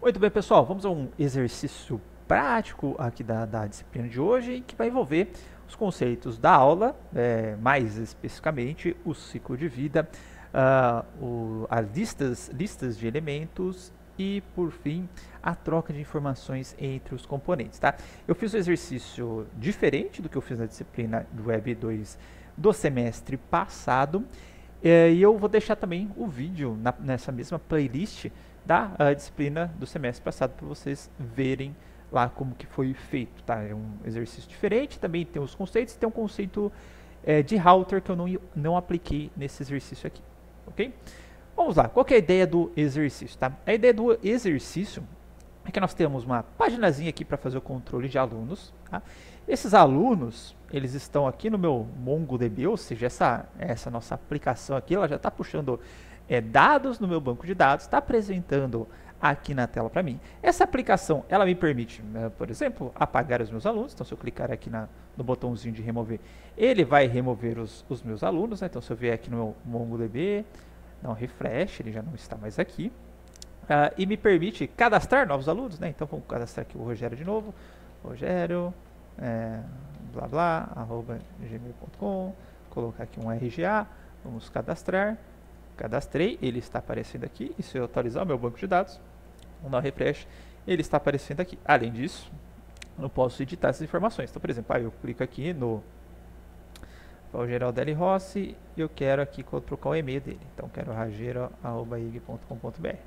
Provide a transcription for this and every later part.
Muito bem, pessoal, vamos a um exercício prático aqui da disciplina de hoje, que vai envolver os conceitos da aula, mais especificamente o ciclo de vida, as listas de elementos e, por fim, a troca de informações entre os componentes. Tá? Eu fiz um exercício diferente do que eu fiz na disciplina do Web 2 do semestre passado, e eu vou deixar também o vídeo nessa mesma playlist da disciplina do semestre passado para vocês verem lá como que foi feito, tá? É um exercício diferente, também tem os conceitos, tem um conceito de router que eu não apliquei nesse exercício aqui, ok? Vamos lá, qual que é a ideia do exercício, tá? A ideia do exercício é que nós temos uma paginazinha aqui para fazer o controle de alunos, tá? Esses alunos, eles estão aqui no meu MongoDB, ou seja, essa nossa aplicação aqui, ela já está puxando dados no meu banco de dados, está apresentando aqui na tela para mim. Essa aplicação, ela me permite, por exemplo, apagar os meus alunos. Então, se eu clicar aqui no botãozinho de remover, ele vai remover os meus alunos, né? Então, se eu vier aqui no meu MongoDB, dá um refresh, ele já não está mais aqui. E me permite cadastrar novos alunos, né? Então, vamos cadastrar aqui o Rogério de novo. Rogério, blá blá, @gmail.com, colocar aqui um RGA, vamos cadastrar. Cadastrei, ele está aparecendo aqui. E se eu atualizar o meu banco de dados, vamos dar um refresh, ele está aparecendo aqui. Além disso, eu posso editar essas informações. Então, por exemplo, eu clico aqui no Geraldelli Rossi e eu quero aqui trocar o e-mail dele. Então, quero ragero@ig.com.br,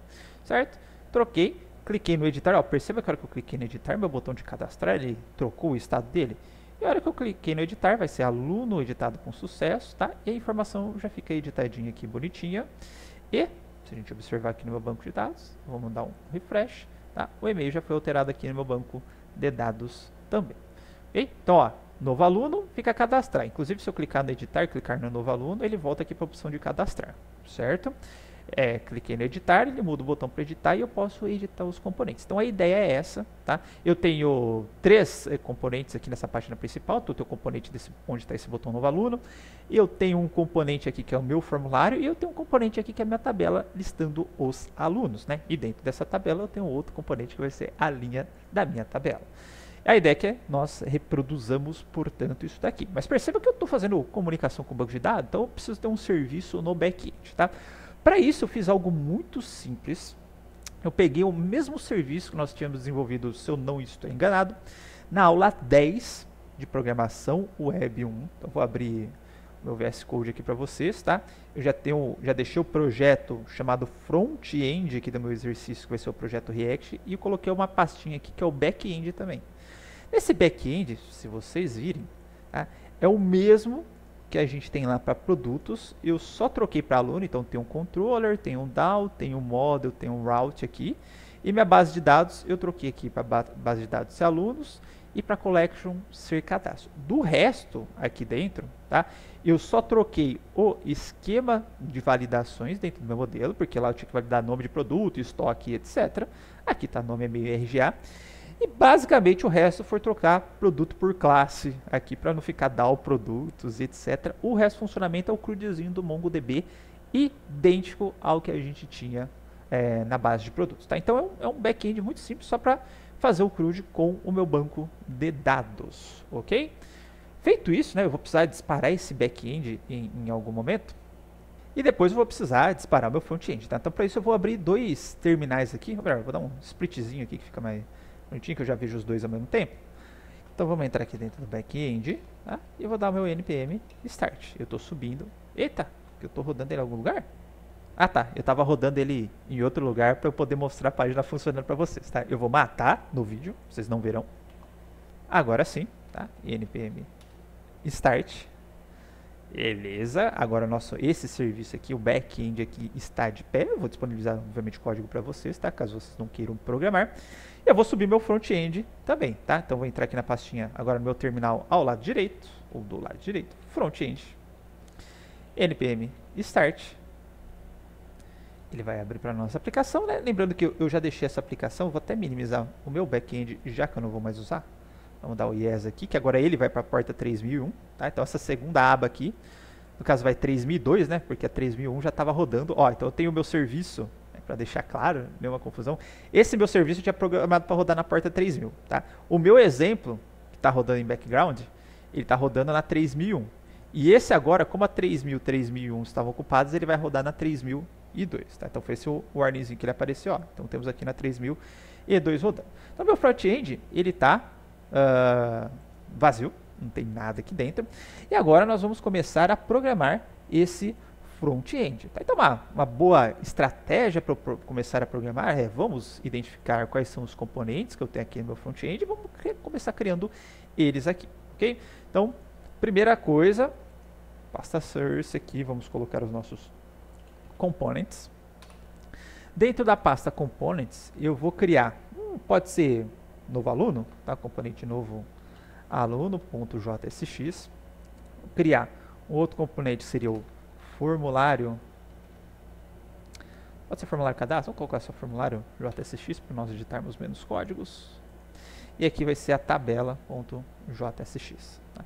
certo? Troquei, cliquei no editar. Perceba que a hora que eu cliquei no editar, meu botão de cadastrar, ele trocou o estado dele. E a hora que eu cliquei no editar, vai ser aluno editado com sucesso, tá? E a informação já fica editadinha aqui, bonitinha. E, se a gente observar aqui no meu banco de dados, vamos dar um refresh, tá? O e-mail já foi alterado aqui no meu banco de dados também. Ok? Então, ó, novo aluno, fica cadastrar. Inclusive, se eu clicar no editar, clicar no novo aluno, ele volta aqui para a opção de cadastrar, certo? Cliquei no editar, ele muda o botão para editar e eu posso editar os componentes. Então a ideia é essa, tá? Eu tenho 3 componentes aqui nessa página principal. Eu tenho o componente onde está esse botão novo aluno. Eu tenho um componente aqui que é o meu formulário e eu tenho um componente aqui que é a minha tabela listando os alunos, né? E dentro dessa tabela eu tenho outro componente que vai ser a linha da minha tabela. A ideia é que nós reproduzamos, portanto, isso daqui. Mas perceba que eu estou fazendo comunicação com o banco de dados, então eu preciso ter um serviço no back-end, tá? Para isso, eu fiz algo muito simples. Eu peguei o mesmo serviço que nós tínhamos desenvolvido, se eu não estou enganado, na aula 10 de programação Web 1. Então, vou abrir o meu VS Code aqui para vocês, tá? Eu já deixei o projeto chamado Front-End aqui do meu exercício, que vai ser o projeto React, e eu coloquei uma pastinha aqui que é o Back-End também. Esse Back-End, se vocês virem, tá? É o mesmo que a gente tem lá para produtos. Eu só troquei para aluno, então tem um controller, tem um DAO, tem um model, tem um route aqui. E minha base de dados, eu troquei aqui para base de dados ser alunos e para collection ser cadastro. Do resto, aqui dentro, tá? Eu só troquei o esquema de validações dentro do meu modelo, porque lá eu tinha que validar nome de produto, estoque, etc. Aqui está nome e-mail RGA. E basicamente o resto foi trocar produto por classe aqui para não ficar DAO produtos, etc. O resto do funcionamento é o CRUDzinho do MongoDB, idêntico ao que a gente tinha na base de produtos. Tá? Então é um back-end muito simples só para fazer o CRUD com o meu banco de dados. Ok? Feito isso, né, eu vou precisar disparar esse back-end em algum momento. E depois eu vou precisar disparar o meu front-end. Tá? Então para isso eu vou abrir 2 terminais aqui. Vou dar um splitzinho aqui que fica mais bonitinho, que eu já vejo os dois ao mesmo tempo. Então vamos entrar aqui dentro do back-end, tá? E eu vou dar o meu npm start. Eu estou subindo. Eita, eu estou rodando ele em algum lugar? Ah tá, eu estava rodando ele em outro lugar para eu poder mostrar a página funcionando para vocês, tá? Eu vou matar no vídeo, vocês não verão. Agora sim, tá? npm start. Beleza, agora esse serviço aqui, o back-end aqui está de pé. Eu vou disponibilizar, obviamente, o código para vocês, tá? Caso vocês não queiram programar. Eu vou subir meu front-end também, tá? Então, vou entrar aqui na pastinha, agora no meu terminal ao lado direito, ou do lado direito, front-end, npm start. Ele vai abrir para a nossa aplicação, né? Lembrando que eu já deixei essa aplicação, vou até minimizar o meu back-end, já que eu não vou mais usar. Vamos dar o yes aqui, que agora ele vai para a porta 3001, tá? Então essa segunda aba aqui, no caso vai 3002, né? Porque a 3001 já estava rodando. Ó, então eu tenho o meu serviço para deixar claro, nenhuma confusão. Esse meu serviço eu tinha programado para rodar na porta 3000, tá? O meu exemplo, que está rodando em background, ele está rodando na 3001. E esse agora, como a 3000 e 3001 estavam ocupados, ele vai rodar na 3002, tá? Então foi esse o warningzinho que ele apareceu, ó. Então temos aqui na 3002 rodando. Então meu front-end, ele está vazio, não tem nada aqui dentro. E agora nós vamos começar a programar esse front-end. Tá? Então uma boa estratégia para começar a programar é vamos identificar quais são os componentes que eu tenho aqui no meu front-end e vamos começar criando eles aqui, ok? Então, primeira coisa, pasta source aqui, vamos colocar os nossos components. Dentro da pasta components, eu vou criar, pode ser novo aluno, tá? Componente novo aluno.jsx. Criar um outro componente seria o formulário, pode ser formulário cadastro, vamos colocar só formulário JSX para nós editarmos menos códigos. E aqui vai ser a tabela.jsx. Tá?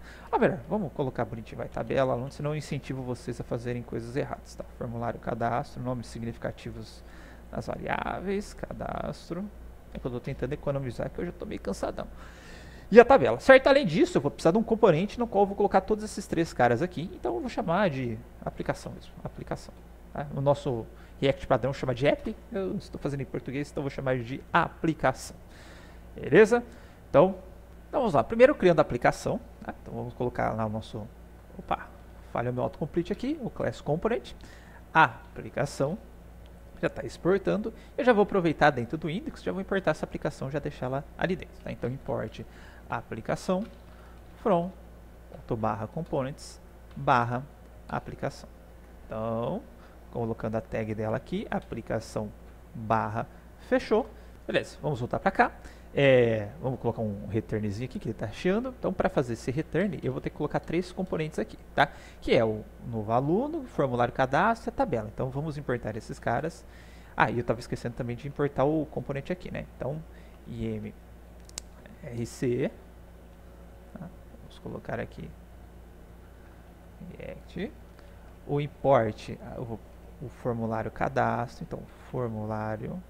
Vamos colocar bonitinho, vai tabela, aluno, senão eu incentivo vocês a fazerem coisas erradas. Tá? Formulário cadastro, nomes significativos nas variáveis, cadastro. É que eu estou tentando economizar, que eu já estou meio cansadão. E a tabela, certo? Além disso, eu vou precisar de um componente no qual eu vou colocar todos esses três caras aqui. Então eu vou chamar de aplicação mesmo, aplicação. Tá? O nosso React padrão chama de app, eu estou fazendo em português, então eu vou chamar de aplicação. Beleza? Então vamos lá. Primeiro criando a aplicação. Tá? Então vamos colocar lá o nosso... Opa, falha o meu autocomplete aqui, o class component. A aplicação já está exportando. Eu já vou aproveitar dentro do index, já vou importar essa aplicação, já deixar ela ali dentro. Tá? Então import a aplicação from .components /aplicação. Então, colocando a tag dela aqui, aplicação fechou. Beleza, vamos voltar para cá. Vamos colocar um returnzinho aqui que ele está achando. Então, para fazer esse return, eu vou ter que colocar três componentes aqui, tá? Que é o novo aluno, formulário cadastro e a tabela. Então, vamos importar esses caras. E eu estava esquecendo também de importar o componente aqui, né? Então, imrc, tá? Vamos colocar aqui React, o import, o formulário cadastro. Então, formulário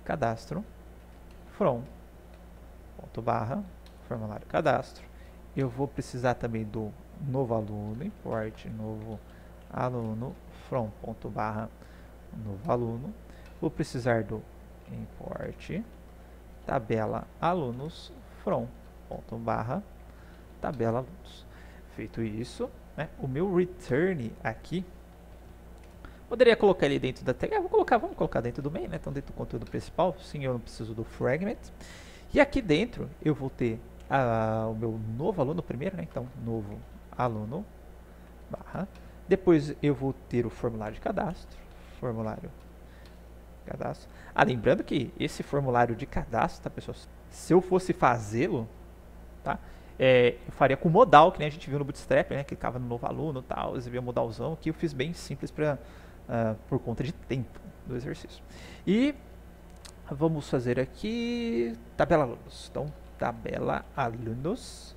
cadastro from formulário cadastro. Eu vou precisar também do novo aluno, import novo aluno from novo aluno. Vou precisar do import tabela alunos from tabela alunos. Feito isso, né, o meu return aqui poderia colocar ele dentro da tag. Vamos colocar dentro do main, né? Então dentro do conteúdo principal, sim, eu não preciso do fragment. E aqui dentro eu vou ter o meu novo aluno primeiro, né? Então novo aluno barra. Depois eu vou ter o formulário de cadastro, lembrando que esse formulário de cadastro, tá, pessoal? Se eu fosse fazê-lo, tá? Eu faria com modal, que nem a gente viu no Bootstrap, né? Clicava no novo aluno e tal, exibia modalzão, que eu fiz bem simples para por conta de tempo do exercício. E vamos fazer aqui tabela alunos. Então, tabela alunos.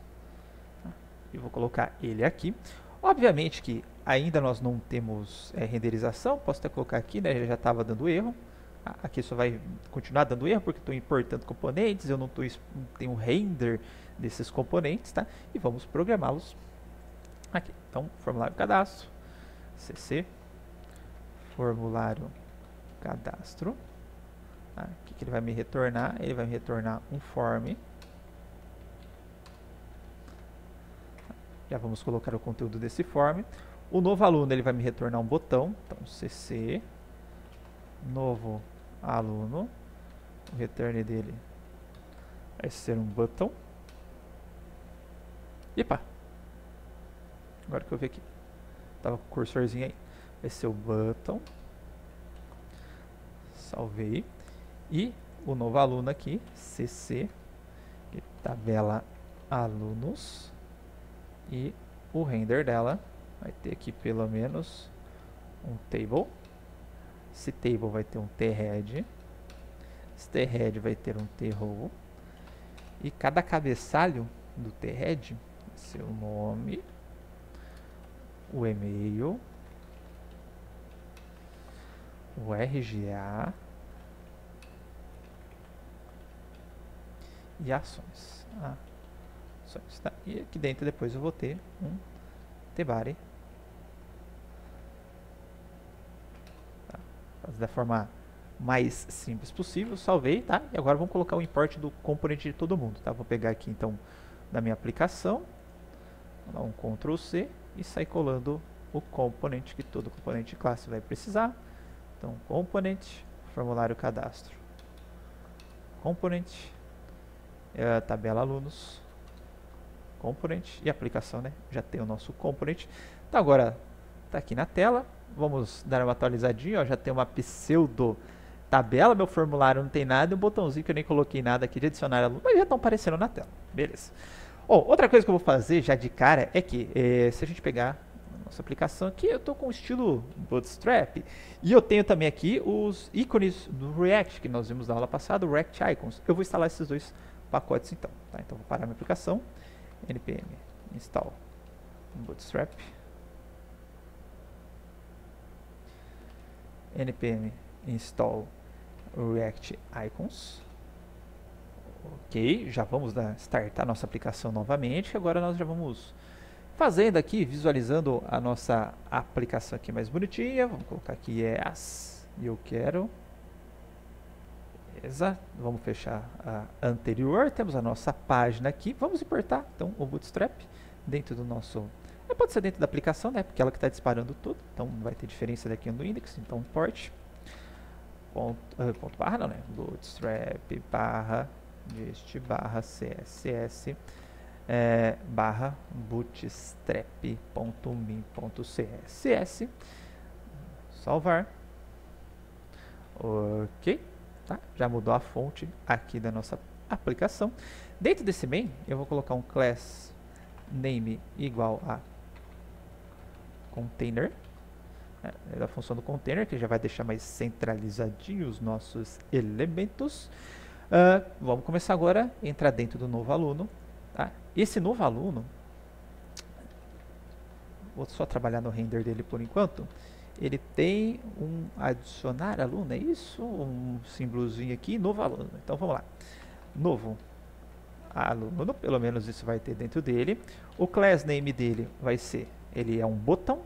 E vou colocar ele aqui. Obviamente que ainda nós não temos renderização. Posso até colocar aqui, né? Ele já estava dando erro. Aqui só vai continuar dando erro porque estou importando componentes. Eu não tenho render desses componentes, tá? E vamos programá-los aqui. Então, formulário cadastro, cc, formulário cadastro. O que ele vai me retornar? Ele vai me retornar um form. Já vamos colocar o conteúdo desse form. O novo aluno ele vai me retornar um botão. Então, cc, novo aluno. O return dele vai ser um button. Epa! Agora que eu vi aqui. Tava com o cursorzinho aí. Vai ser o button. Salvei. E o novo aluno aqui, cc, tabela alunos. E o render dela vai ter aqui pelo menos um table. Esse table vai ter um t-head. Esse t-head vai ter um t-row. E cada cabeçalho do t-head vai ser o nome, o e-mail o RGA e ações. Ações, tá? E aqui dentro depois eu vou ter um tbody. Tá? Da forma mais simples possível, salvei, tá? E agora vamos colocar o import do componente de todo mundo, tá? Vou pegar aqui então da minha aplicação, vou dar um Ctrl C e sair colando o componente que todo componente de classe vai precisar. Então, componente, formulário cadastro, componente, tabela alunos, componente e aplicação, né? Já tem o nosso componente. Então agora tá aqui na tela. Vamos dar uma atualizadinha, ó, já tem uma pseudo tabela, meu formulário não tem nada, e um botãozinho que eu nem coloquei nada aqui de adicionar aluno, mas já estão aparecendo na tela. Beleza. Outra coisa que eu vou fazer já de cara é que se a gente pegar a nossa aplicação aqui, eu estou com o estilo Bootstrap e eu tenho também aqui os ícones do React que nós vimos na aula passada, o React Icons. Eu vou instalar esses dois pacotes então. Tá? Então vou parar minha aplicação, npm install Bootstrap, npm install React Icons. Ok, já vamos startar nossa aplicação novamente. Agora nós já vamos fazendo aqui, visualizando a nossa aplicação aqui mais bonitinha. Vamos colocar aqui yes, e eu quero. Beleza, vamos fechar a anterior. Temos a nossa página aqui. Vamos importar então o Bootstrap dentro do nosso... pode ser dentro da aplicação, né? Porque ela que está disparando tudo. Então não vai ter diferença daqui no index. Então import ponto barra, não, né? Bootstrap barra deste barra css barra bootstrap.min.css. Salvar. Ok, tá? Já mudou a fonte aqui da nossa aplicação. Dentro desse main eu vou colocar um class name igual a container, da função do container, que já vai deixar mais centralizadinho os nossos elementos. Vamos começar agora a entrar dentro do novo aluno. Tá? Esse novo aluno, vou só trabalhar no render dele por enquanto. Ele tem um adicionar aluno, é isso? Um símbolozinho aqui, novo aluno. Então vamos lá. Novo aluno, pelo menos isso vai ter dentro dele. O class name dele vai ser, ele é um botão,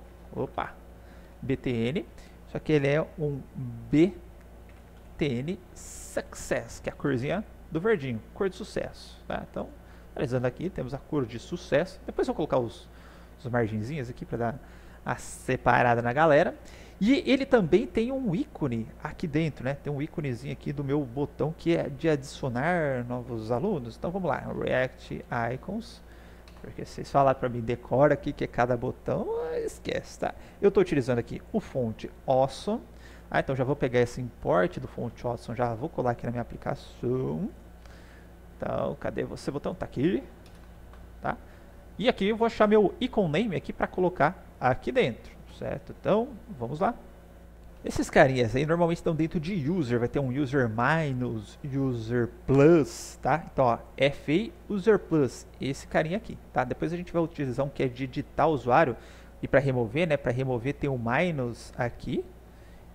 btn, só que ele é um btn success, que é a corzinha do verdinho, cor de sucesso, tá? Então, analisando aqui, temos a cor de sucesso. Depois eu vou colocar os margenzinhas aqui para dar a separada na galera. E ele também tem um ícone aqui dentro, né? Tem um íconezinho aqui do meu botão que é de adicionar novos alunos. Então vamos lá, React Icons. Porque se vocês falarem para mim, decora aqui que é cada botão, esquece, tá? Eu estou utilizando aqui o fonte Awesome. Então já vou pegar esse import do fonte Awesome, já vou colar aqui na minha aplicação. Então, cadê você, botão? Tá aqui, tá? E aqui eu vou achar meu icon name aqui para colocar aqui dentro, certo? Então, vamos lá. Esses carinhas aí normalmente estão dentro de user, vai ter um user minus, user plus, tá? Então, ó, FA user plus, esse carinha aqui, tá? Depois a gente vai utilizar um que é de editar o usuário, e para remover, né? Para remover tem um minus aqui,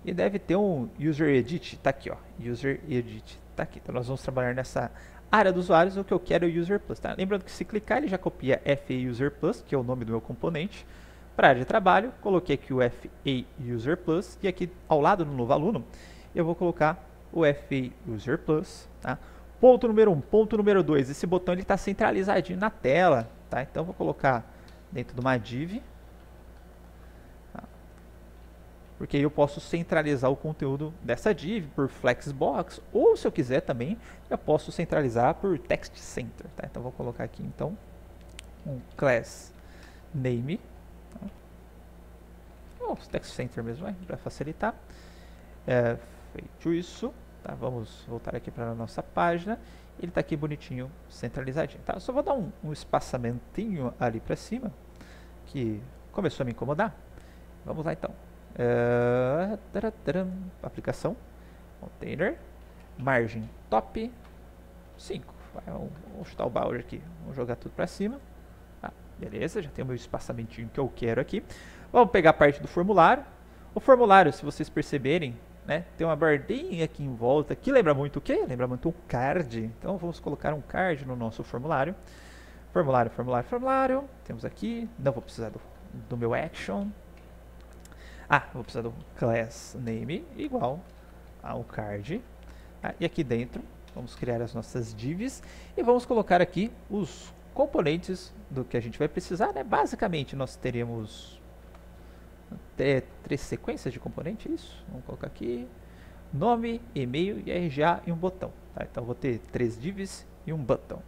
e deve ter um user edit, tá aqui, ó, user edit, tá aqui. Então nós vamos trabalhar nessa área dos usuários, o que eu quero é o user plus, tá? Lembrando que se clicar ele já copia FA user plus, que é o nome do meu componente. Para área de trabalho, coloquei aqui o FA User Plus e aqui ao lado do novo aluno eu vou colocar o FA User Plus, tá? Ponto número 1, ponto número 2, esse botão ele está centralizadinho na tela, tá? Então eu vou colocar dentro de uma div, tá? Porque aí eu posso centralizar o conteúdo dessa div por Flexbox, ou se eu quiser também, eu posso centralizar por Text Center, tá? Então eu vou colocar aqui então um class name, Text Center mesmo, para facilitar. Feito isso, tá? Vamos voltar aqui para a nossa página. Ele está aqui bonitinho, centralizadinho, tá? Eu só vou dar um espaçamentinho ali para cima, que começou a me incomodar. Vamos lá então. Aplicação, container, margem top 5. Vamos chutar o balde aqui, vamos jogar tudo para cima. Beleza, já tem o meu espaçamentinho que eu quero aqui. Vamos pegar a parte do formulário. O formulário, se vocês perceberem, né? Tem uma bordinha aqui em volta, que lembra muito o quê? Lembra muito um card. Então vamos colocar um card no nosso formulário. Formulário, formulário, formulário. Temos aqui, não vou precisar do meu action. Vou precisar do class name igual ao card. E aqui dentro vamos criar as nossas divs e vamos colocar aqui os componentes do que a gente vai precisar, né? Basicamente nós teremos 3 sequências de componente, isso? Vamos colocar aqui nome, e-mail e RGA e um botão, tá? Então vou ter 3 divs e um botão.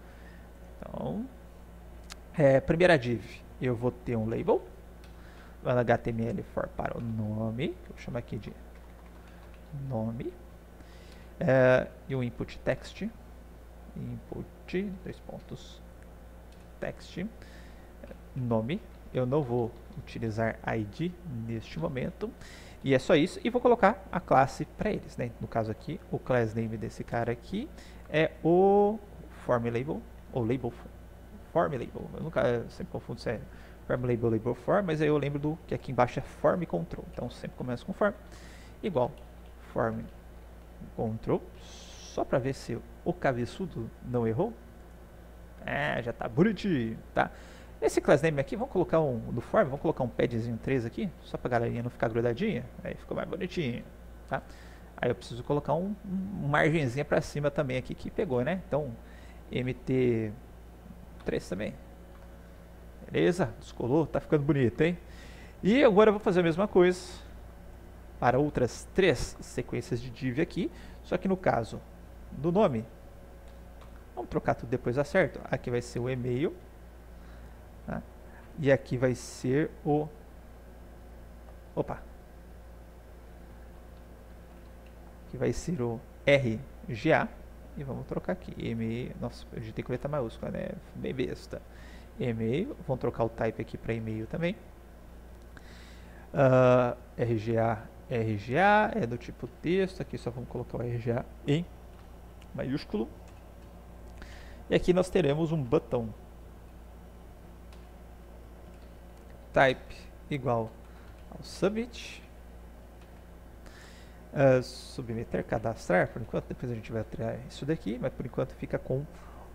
Então, primeira div, eu vou ter um label, HTML for para o nome, vou chamar aqui de nome, e um input text, input, 2 pontos, text, nome, eu não vou utilizar ID neste momento, e é só isso, e vou colocar a classe para eles, né? No caso aqui, o class name desse cara aqui é o form label, ou label form label, eu sempre confundo se é form label, label form, mas aí eu lembro do que aqui embaixo é form control, então sempre começa com form, igual form control, só para ver se o cabeçudo não errou. Já tá bonitinho, tá? Esse class name aqui, vamos colocar no form, vamos colocar um padzinho 3 aqui, só pra galerinha não ficar grudadinha, aí ficou mais bonitinho, tá? Aí eu preciso colocar uma margenzinha pra cima também aqui, que pegou, né? Então, MT3 também. Beleza? Descolou, tá ficando bonito, hein? E agora eu vou fazer a mesma coisa para outras 3 sequências de div aqui, só que no caso do nome, vamos trocar tudo depois acerto. Aqui vai ser o e-mail, tá? E aqui vai ser o... Aqui vai ser o RGA. E vamos trocar aqui. E-mail... Nossa, eu digitei com letra maiúscula, né? Bem besta. E-mail. Vamos trocar o type aqui para e-mail também. RGA, RGA. É do tipo texto. Aqui só vamos colocar o RGA em maiúsculo. E aqui nós teremos um botão. Type igual ao submit. Submeter, cadastrar, por enquanto, depois a gente vai alterar isso daqui, mas por enquanto fica com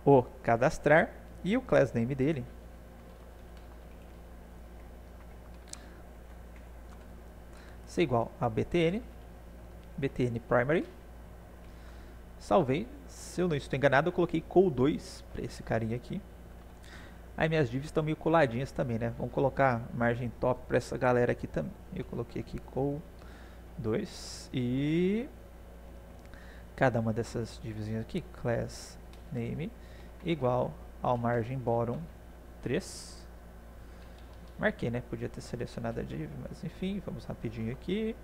o cadastrar e o class name dele. Isso é igual a btn, btn primary. Salvei, se eu não estou enganado, eu coloquei col2 para esse carinha aqui. Aí minhas divs estão meio coladinhas também, né? Vamos colocar margem top para essa galera aqui também. Eu coloquei aqui col2 e cada uma dessas divzinhas aqui, class name igual ao margem bottom 3. Marquei, né? Podia ter selecionado a div, mas enfim, vamos rapidinho aqui.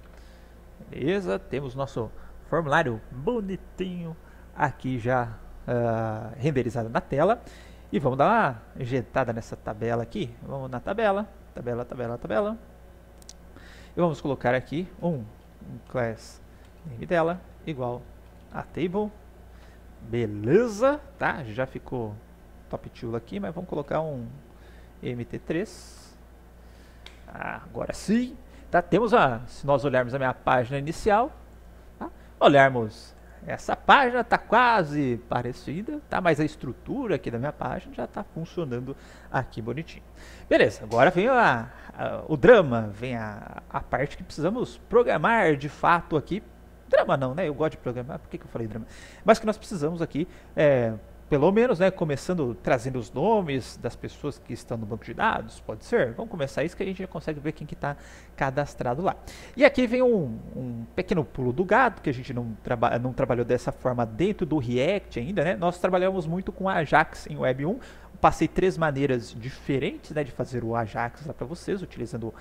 Beleza, temos nosso formulário bonitinho aqui já renderizado na tela. E vamos dar uma ajeitada nessa tabela aqui. Vamos na tabela, tabela, tabela, tabela. E vamos colocar aqui um class name dela igual a table. Beleza, tá? Já ficou top tool aqui, mas vamos colocar um MT3. Agora sim, tá? Temos se nós olharmos a minha página inicial, tá? Olharmos essa página está quase parecida, tá? Mas a estrutura aqui da minha página já está funcionando aqui bonitinho. Beleza, agora vem o drama, vem a parte que precisamos programar de fato aqui. Drama não, né? Eu gosto de programar, por que eu falei drama? Mas que nós precisamos aqui, pelo menos, né, começando trazendo os nomes das pessoas que estão no banco de dados, pode ser? Vamos começar isso que a gente já consegue ver quem que está cadastrado lá. E aqui vem um pequeno pulo do gato, que a gente não trabalhou dessa forma dentro do React ainda, né? Nós trabalhamos muito com Ajax em Web 1, passei 3 maneiras diferentes, né, de fazer o Ajax lá para vocês, utilizando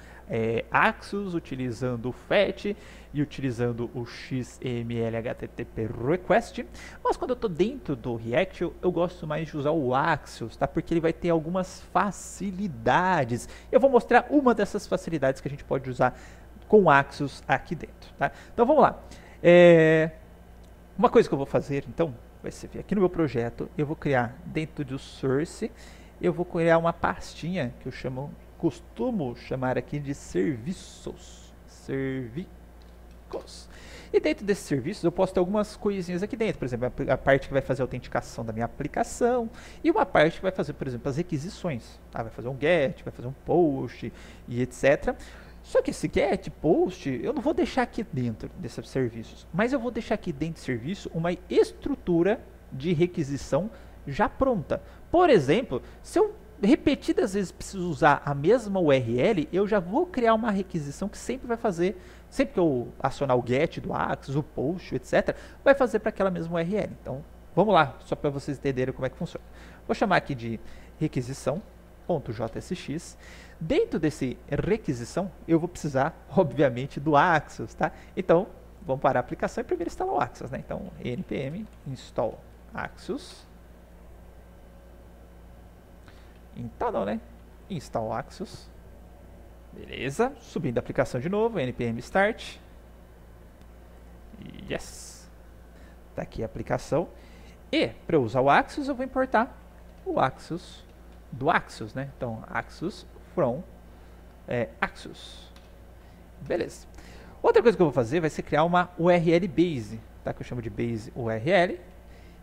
Axios, utilizando o Fetch e utilizando o XML HTTP Request. Mas quando eu estou dentro do React, eu gosto mais de usar o Axios, tá? Porque ele vai ter algumas facilidades. Eu vou mostrar uma dessas facilidades que a gente pode usar com o Axios aqui dentro, tá? Então vamos lá. Uma coisa que eu vou fazer, então, vai ser aqui no meu projeto, eu vou criar dentro do source, eu vou criar uma pastinha que eu costumo chamar aqui de serviços. E dentro desses serviços eu posso ter algumas coisinhas aqui dentro, por exemplo, a parte que vai fazer a autenticação da minha aplicação e uma parte que vai fazer, por exemplo, as requisições. Vai fazer um get, vai fazer um post e etc. Só que esse get, post, eu não vou deixar aqui dentro desses serviços, mas eu vou deixar aqui dentro do serviço uma estrutura de requisição já pronta. Por exemplo, se eu repetidas vezes preciso usar a mesma URL, eu já vou criar uma requisição que sempre vai fazer, sempre que eu acionar o get do Axios, o post, etc, vai fazer para aquela mesma URL. Então, vamos lá, só para vocês entenderem como é que funciona. Vou chamar aqui de requisição.jsx. Dentro desse requisição, eu vou precisar, obviamente, do Axios, tá? Então, vamos para a aplicação e primeiro instalar o Axios, né? Então, npm install Axios. Então não, né? Install Axios. Beleza. Subindo a aplicação de novo. npm start. Yes. Tá aqui a aplicação. E para eu usar o Axios, eu vou importar o Axios do Axios, né? Então, Axios from Axios. Beleza. Outra coisa que eu vou fazer vai ser criar uma URL base, tá? Que eu chamo de base URL,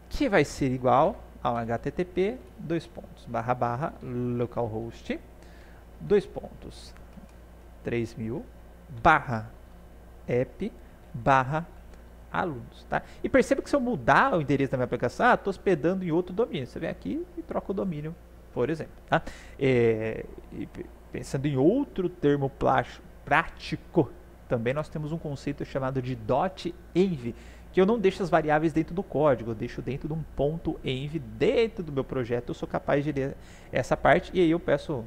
que vai ser igual ao http //localhost 3000 /app/alunos, tá? E perceba que se eu mudar o endereço da minha aplicação, estou hospedando em outro domínio. Você vem aqui e troca o domínio, por exemplo, tá? E pensando em outro termo prático, também nós temos um conceito chamado de .env, que eu não deixo as variáveis dentro do código, eu deixo dentro de um ponto .env dentro do meu projeto. Eu sou capaz de ler essa parte e aí eu peço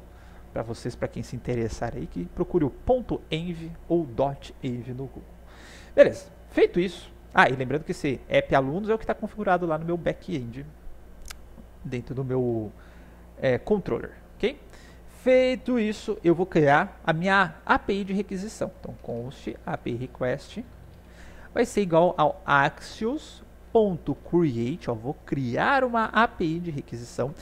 para vocês, para quem se interessar aí, que procure o .env ou .env no Google. Beleza, feito isso. E lembrando que esse app alunos é o que está configurado lá no meu back-end, dentro do meu controller, ok? Feito isso, eu vou criar a minha API de requisição. Então, const API request vai ser igual ao axios.create. Vou criar uma API de requisição.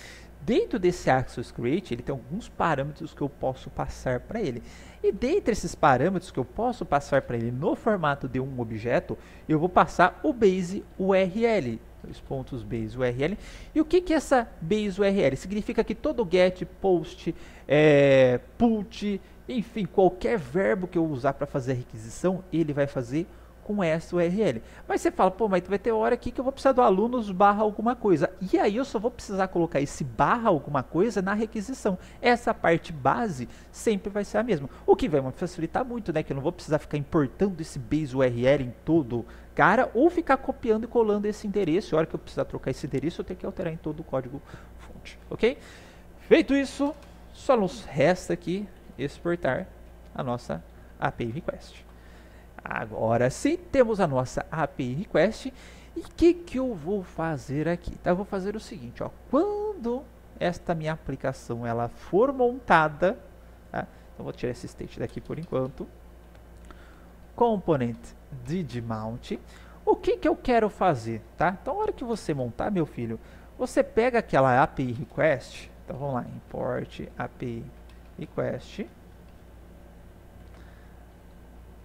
Dentro desse Axios Create, ele tem alguns parâmetros que eu posso passar para ele. E dentre esses parâmetros que eu posso passar para ele no formato de um objeto, eu vou passar o base URL. Dois pontos base URL. E o que é essa base URL? Significa que todo get, post, put, enfim, qualquer verbo que eu usar para fazer a requisição, ele vai fazer com essa URL. Mas você fala, pô, mas vai ter hora aqui que eu vou precisar do alunos / alguma coisa. E aí eu só vou precisar colocar esse / alguma coisa na requisição. Essa parte base sempre vai ser a mesma. O que vai me facilitar muito, né? Que eu não vou precisar ficar importando esse base URL em todo cara, ou ficar copiando e colando esse endereço. A hora que eu precisar trocar esse endereço, eu tenho que alterar em todo o código fonte, ok? Feito isso, só nos resta aqui exportar a nossa API request. Agora sim, temos a nossa API request. E o que eu vou fazer aqui? Tá? Eu vou fazer o seguinte, quando esta minha aplicação ela for montada, tá? Então vou tirar esse state daqui por enquanto. Component did mount. O que eu quero fazer, tá? Então, na hora que você montar, meu filho, você pega aquela API request. Então vamos lá, import API request,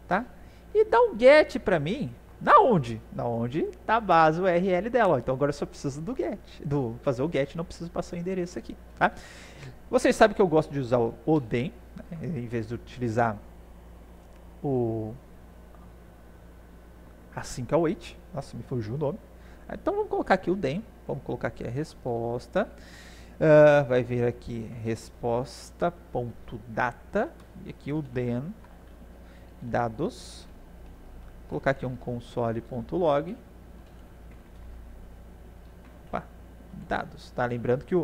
tá? E dá um get para mim, na onde? Na onde tá a base URL dela. Então agora eu só preciso do get, fazer o get, não preciso passar o endereço aqui, tá? Vocês sabem que eu gosto de usar o den, né, em vez de utilizar o async-await. Nossa, me fugiu o nome. Então vamos colocar aqui o den, vamos colocar aqui a resposta. Vai vir aqui resposta.data e aqui o den dados. Vou colocar aqui um console.log. Dados, tá? Lembrando que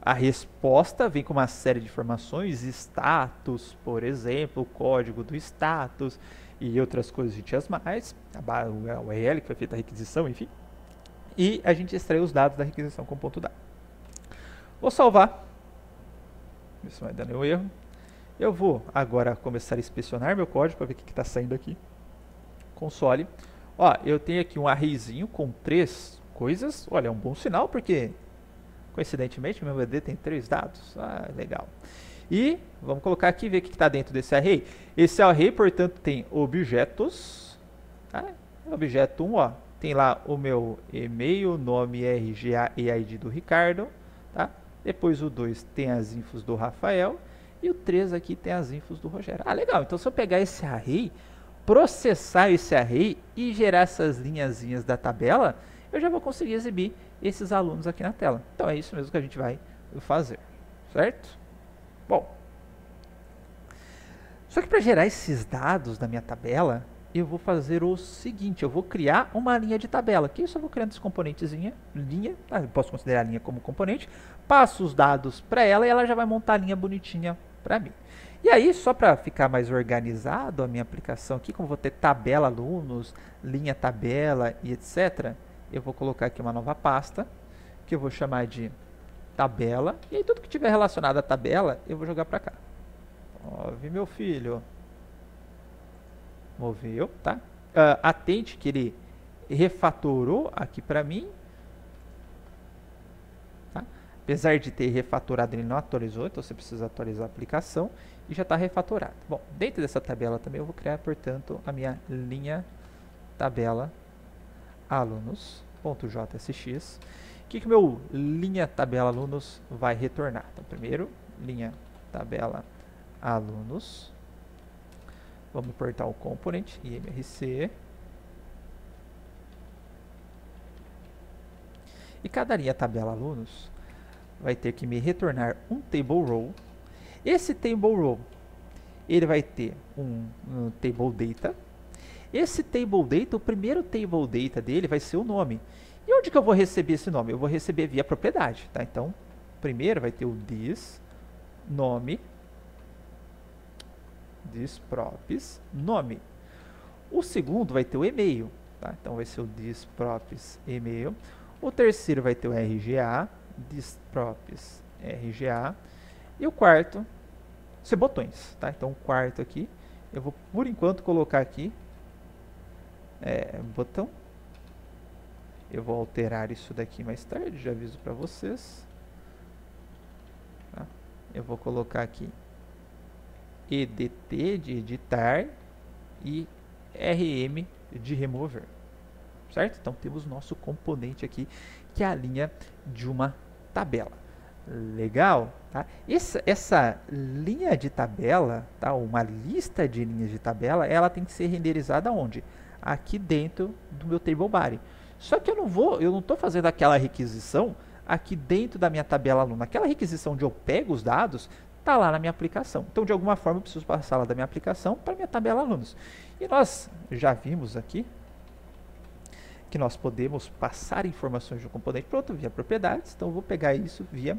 a resposta vem com uma série de informações, status, por exemplo, o código do status e outras coisas mais, a URL que foi feita a requisição, enfim. E a gente extrai os dados da requisição com ponto .data. Vou salvar. Ver se não vai dar nenhum erro. Eu vou agora começar a inspecionar meu código para ver o que está saindo aqui. Console. Eu tenho aqui um arrayzinho com 3 coisas. Olha, é um bom sinal porque coincidentemente meu ED tem 3 dados. Legal. E vamos colocar aqui e ver o que está dentro desse array. Esse array, portanto, tem objetos, Objeto 1, ó, tem lá o meu e-mail, nome, RGA e ID do Ricardo, tá? Depois o 2 tem as infos do Rafael e o 3 aqui tem as infos do Rogério. Ah, legal. Então se eu pegar esse array, processar esse array e gerar essas linhazinhas da tabela, eu já vou conseguir exibir esses alunos aqui na tela. Então é isso mesmo que a gente vai fazer, certo? Bom, só que para gerar esses dados da minha tabela, eu vou fazer o seguinte, eu vou criar uma linha de tabela, que isso eu vou criando esse componentezinha, linha, tá? Eu posso considerar a linha como componente, passo os dados para ela e ela já vai montar a linha bonitinha para mim. E aí, só para ficar mais organizado a minha aplicação aqui, como vou ter tabela alunos, linha tabela e etc., eu vou colocar aqui uma nova pasta, que eu vou chamar de tabela, e aí tudo que tiver relacionado à tabela, eu vou jogar para cá. Move, meu filho. Moveu, tá? Atente que ele refatorou aqui para mim. Tá? Apesar de ter refatorado, ele não atualizou, então você precisa atualizar a aplicação e já está refatorado. Bom, dentro dessa tabela também eu vou criar, portanto, a minha linha tabela alunos.jsx. O que o meu linha tabela alunos vai retornar? Então, primeiro, linha tabela alunos. Vamos importar o component IMRC. E cada linha tabela alunos vai ter que me retornar um table row. Esse table row, ele vai ter um table data. Esse table data, o primeiro table data dele vai ser o nome. E onde que eu vou receber esse nome? Eu vou receber via propriedade, tá? Então, primeiro vai ter o this nome, this props nome. O segundo vai ter o e-mail, tá? Então vai ser o this props e-mail. O terceiro vai ter o RGA, this props RGA. E o quarto, ser botões, tá? Então o quarto aqui, eu vou por enquanto colocar aqui botão. Eu vou alterar isso daqui mais tarde, já aviso para vocês. Tá? Eu vou colocar aqui EDT de editar e RM de remover, certo? Então temos nosso componente aqui, que é a linha de uma tabela. Legal, tá? Essa linha de tabela, tá? Uma lista de linhas de tabela, ela tem que ser renderizada onde? Aqui dentro do meu table body. Só que eu não estou fazendo aquela requisição aqui dentro da minha tabela aluno. Aquela requisição de eu pego os dados está lá na minha aplicação. Então, de alguma forma, eu preciso passar lá da minha aplicação para a minha tabela alunos. E nós já vimos aqui que nós podemos passar informações de um componente para outro via propriedades. Então, eu vou pegar isso via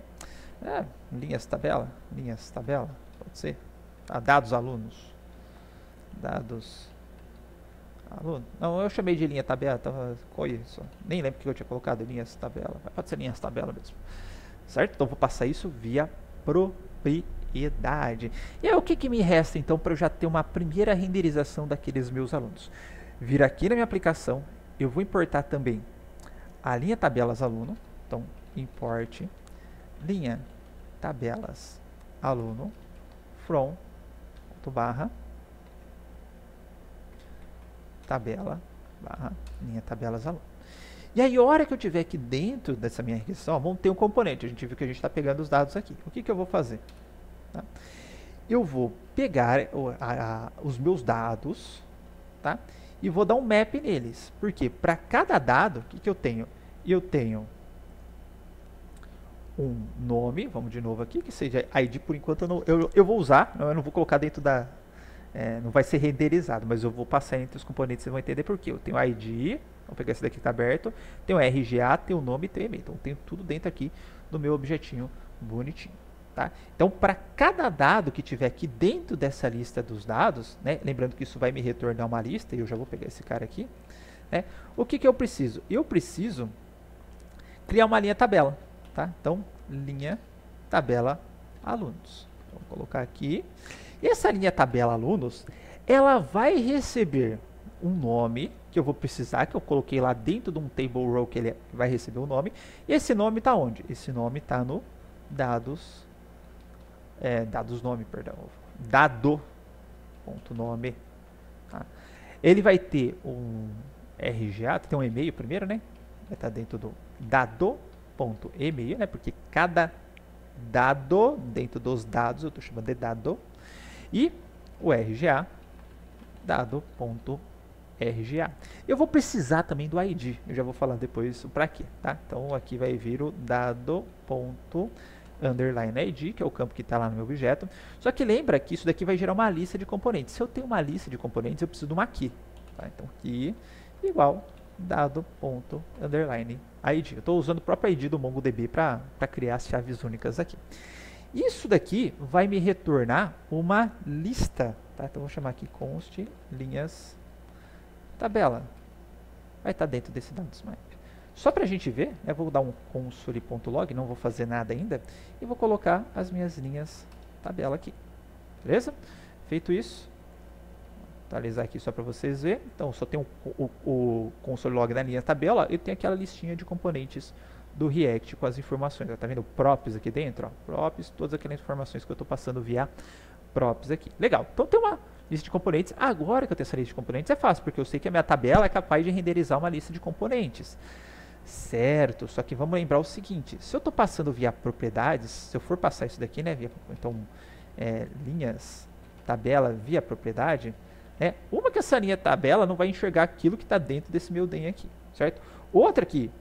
linhas tabela, pode ser. Dados alunos. Dados aluno. Não, eu chamei de linha tabela, nem lembro que eu tinha colocado linhas tabela. Pode ser linhas tabela mesmo. Certo? Então, eu vou passar isso via propriedade. E aí, o que me resta, então, para eu já ter uma primeira renderização daqueles meus alunos? Vir aqui na minha aplicação, eu vou importar também a linha tabelas aluno. Então, import linha tabelas aluno from barra tabela barra linha tabelas aluno. E aí, a hora que eu tiver aqui dentro dessa minha requisição, vamos ter um componente. A gente viu que a gente está pegando os dados aqui. O que eu vou fazer? Tá? Eu vou pegar os meus dados, tá? E vou dar um map neles. Porque para cada dado, o que eu tenho? Eu tenho um nome, vamos de novo aqui, que seja ID. Por enquanto eu vou usar, eu não vou colocar dentro da... não vai ser renderizado, mas eu vou passar entre os componentes, vocês vão entender por quê. Eu tenho ID, vou pegar esse daqui que está aberto, tem o RGA, tem o nome e tem o e-mail. Então, eu tenho tudo dentro aqui do meu objetinho bonitinho. Tá? Então, para cada dado que tiver aqui dentro dessa lista dos dados, né, lembrando que isso vai me retornar uma lista, e eu já vou pegar esse cara aqui, né, o que eu preciso? Eu preciso criar uma linha tabela. Tá? Então, linha tabela alunos. Então, vou colocar aqui. E essa linha tabela alunos, ela vai receber um nome que eu vou precisar, que eu coloquei lá dentro de um table row que ele vai receber o nome. E esse nome está onde? Esse nome está no dados, dado.nome. Tá? Ele vai ter RGA, tem um e-mail primeiro, né? Vai estar dentro do dado.email, né? Porque cada dado dentro dos dados, eu estou chamando de dado, e o RGA, dado.rga. Eu vou precisar também do ID, eu já vou falar depois para quê, tá? Então aqui vai vir o dado.underline_id, que é o campo que está lá no meu objeto. Só que lembra que isso daqui vai gerar uma lista de componentes. Se eu tenho uma lista de componentes, eu preciso de uma key, tá? Então aqui igual dado.underline_id. Eu estou usando o próprio ID do MongoDB para criar as chaves únicas aqui. Isso daqui vai me retornar uma lista, tá? Então vou chamar aqui const linhas tabela. Vai estar dentro desse dados map. Só para a gente ver, eu vou dar um console.log, não vou fazer nada ainda, e vou colocar as minhas linhas tabela aqui. Beleza? Feito isso, vou atualizar aqui só para vocês verem. Então só tem o console log da linha tabela e tem aquela listinha de componentes do React com as informações. Tá vendo o props aqui dentro? Ó, props, todas aquelas informações que eu estou passando via props aqui. Legal. Então tem uma lista de componentes. Agora que eu tenho essa lista de componentes é fácil, porque eu sei que a minha tabela é capaz de renderizar uma lista de componentes. Certo, só que vamos lembrar o seguinte, se eu estou passando via propriedades, se eu for passar isso daqui, né, então linhas tabela via propriedade, uma que essa linha tabela não vai enxergar aquilo que está dentro desse meu DEM aqui, certo? Outra que,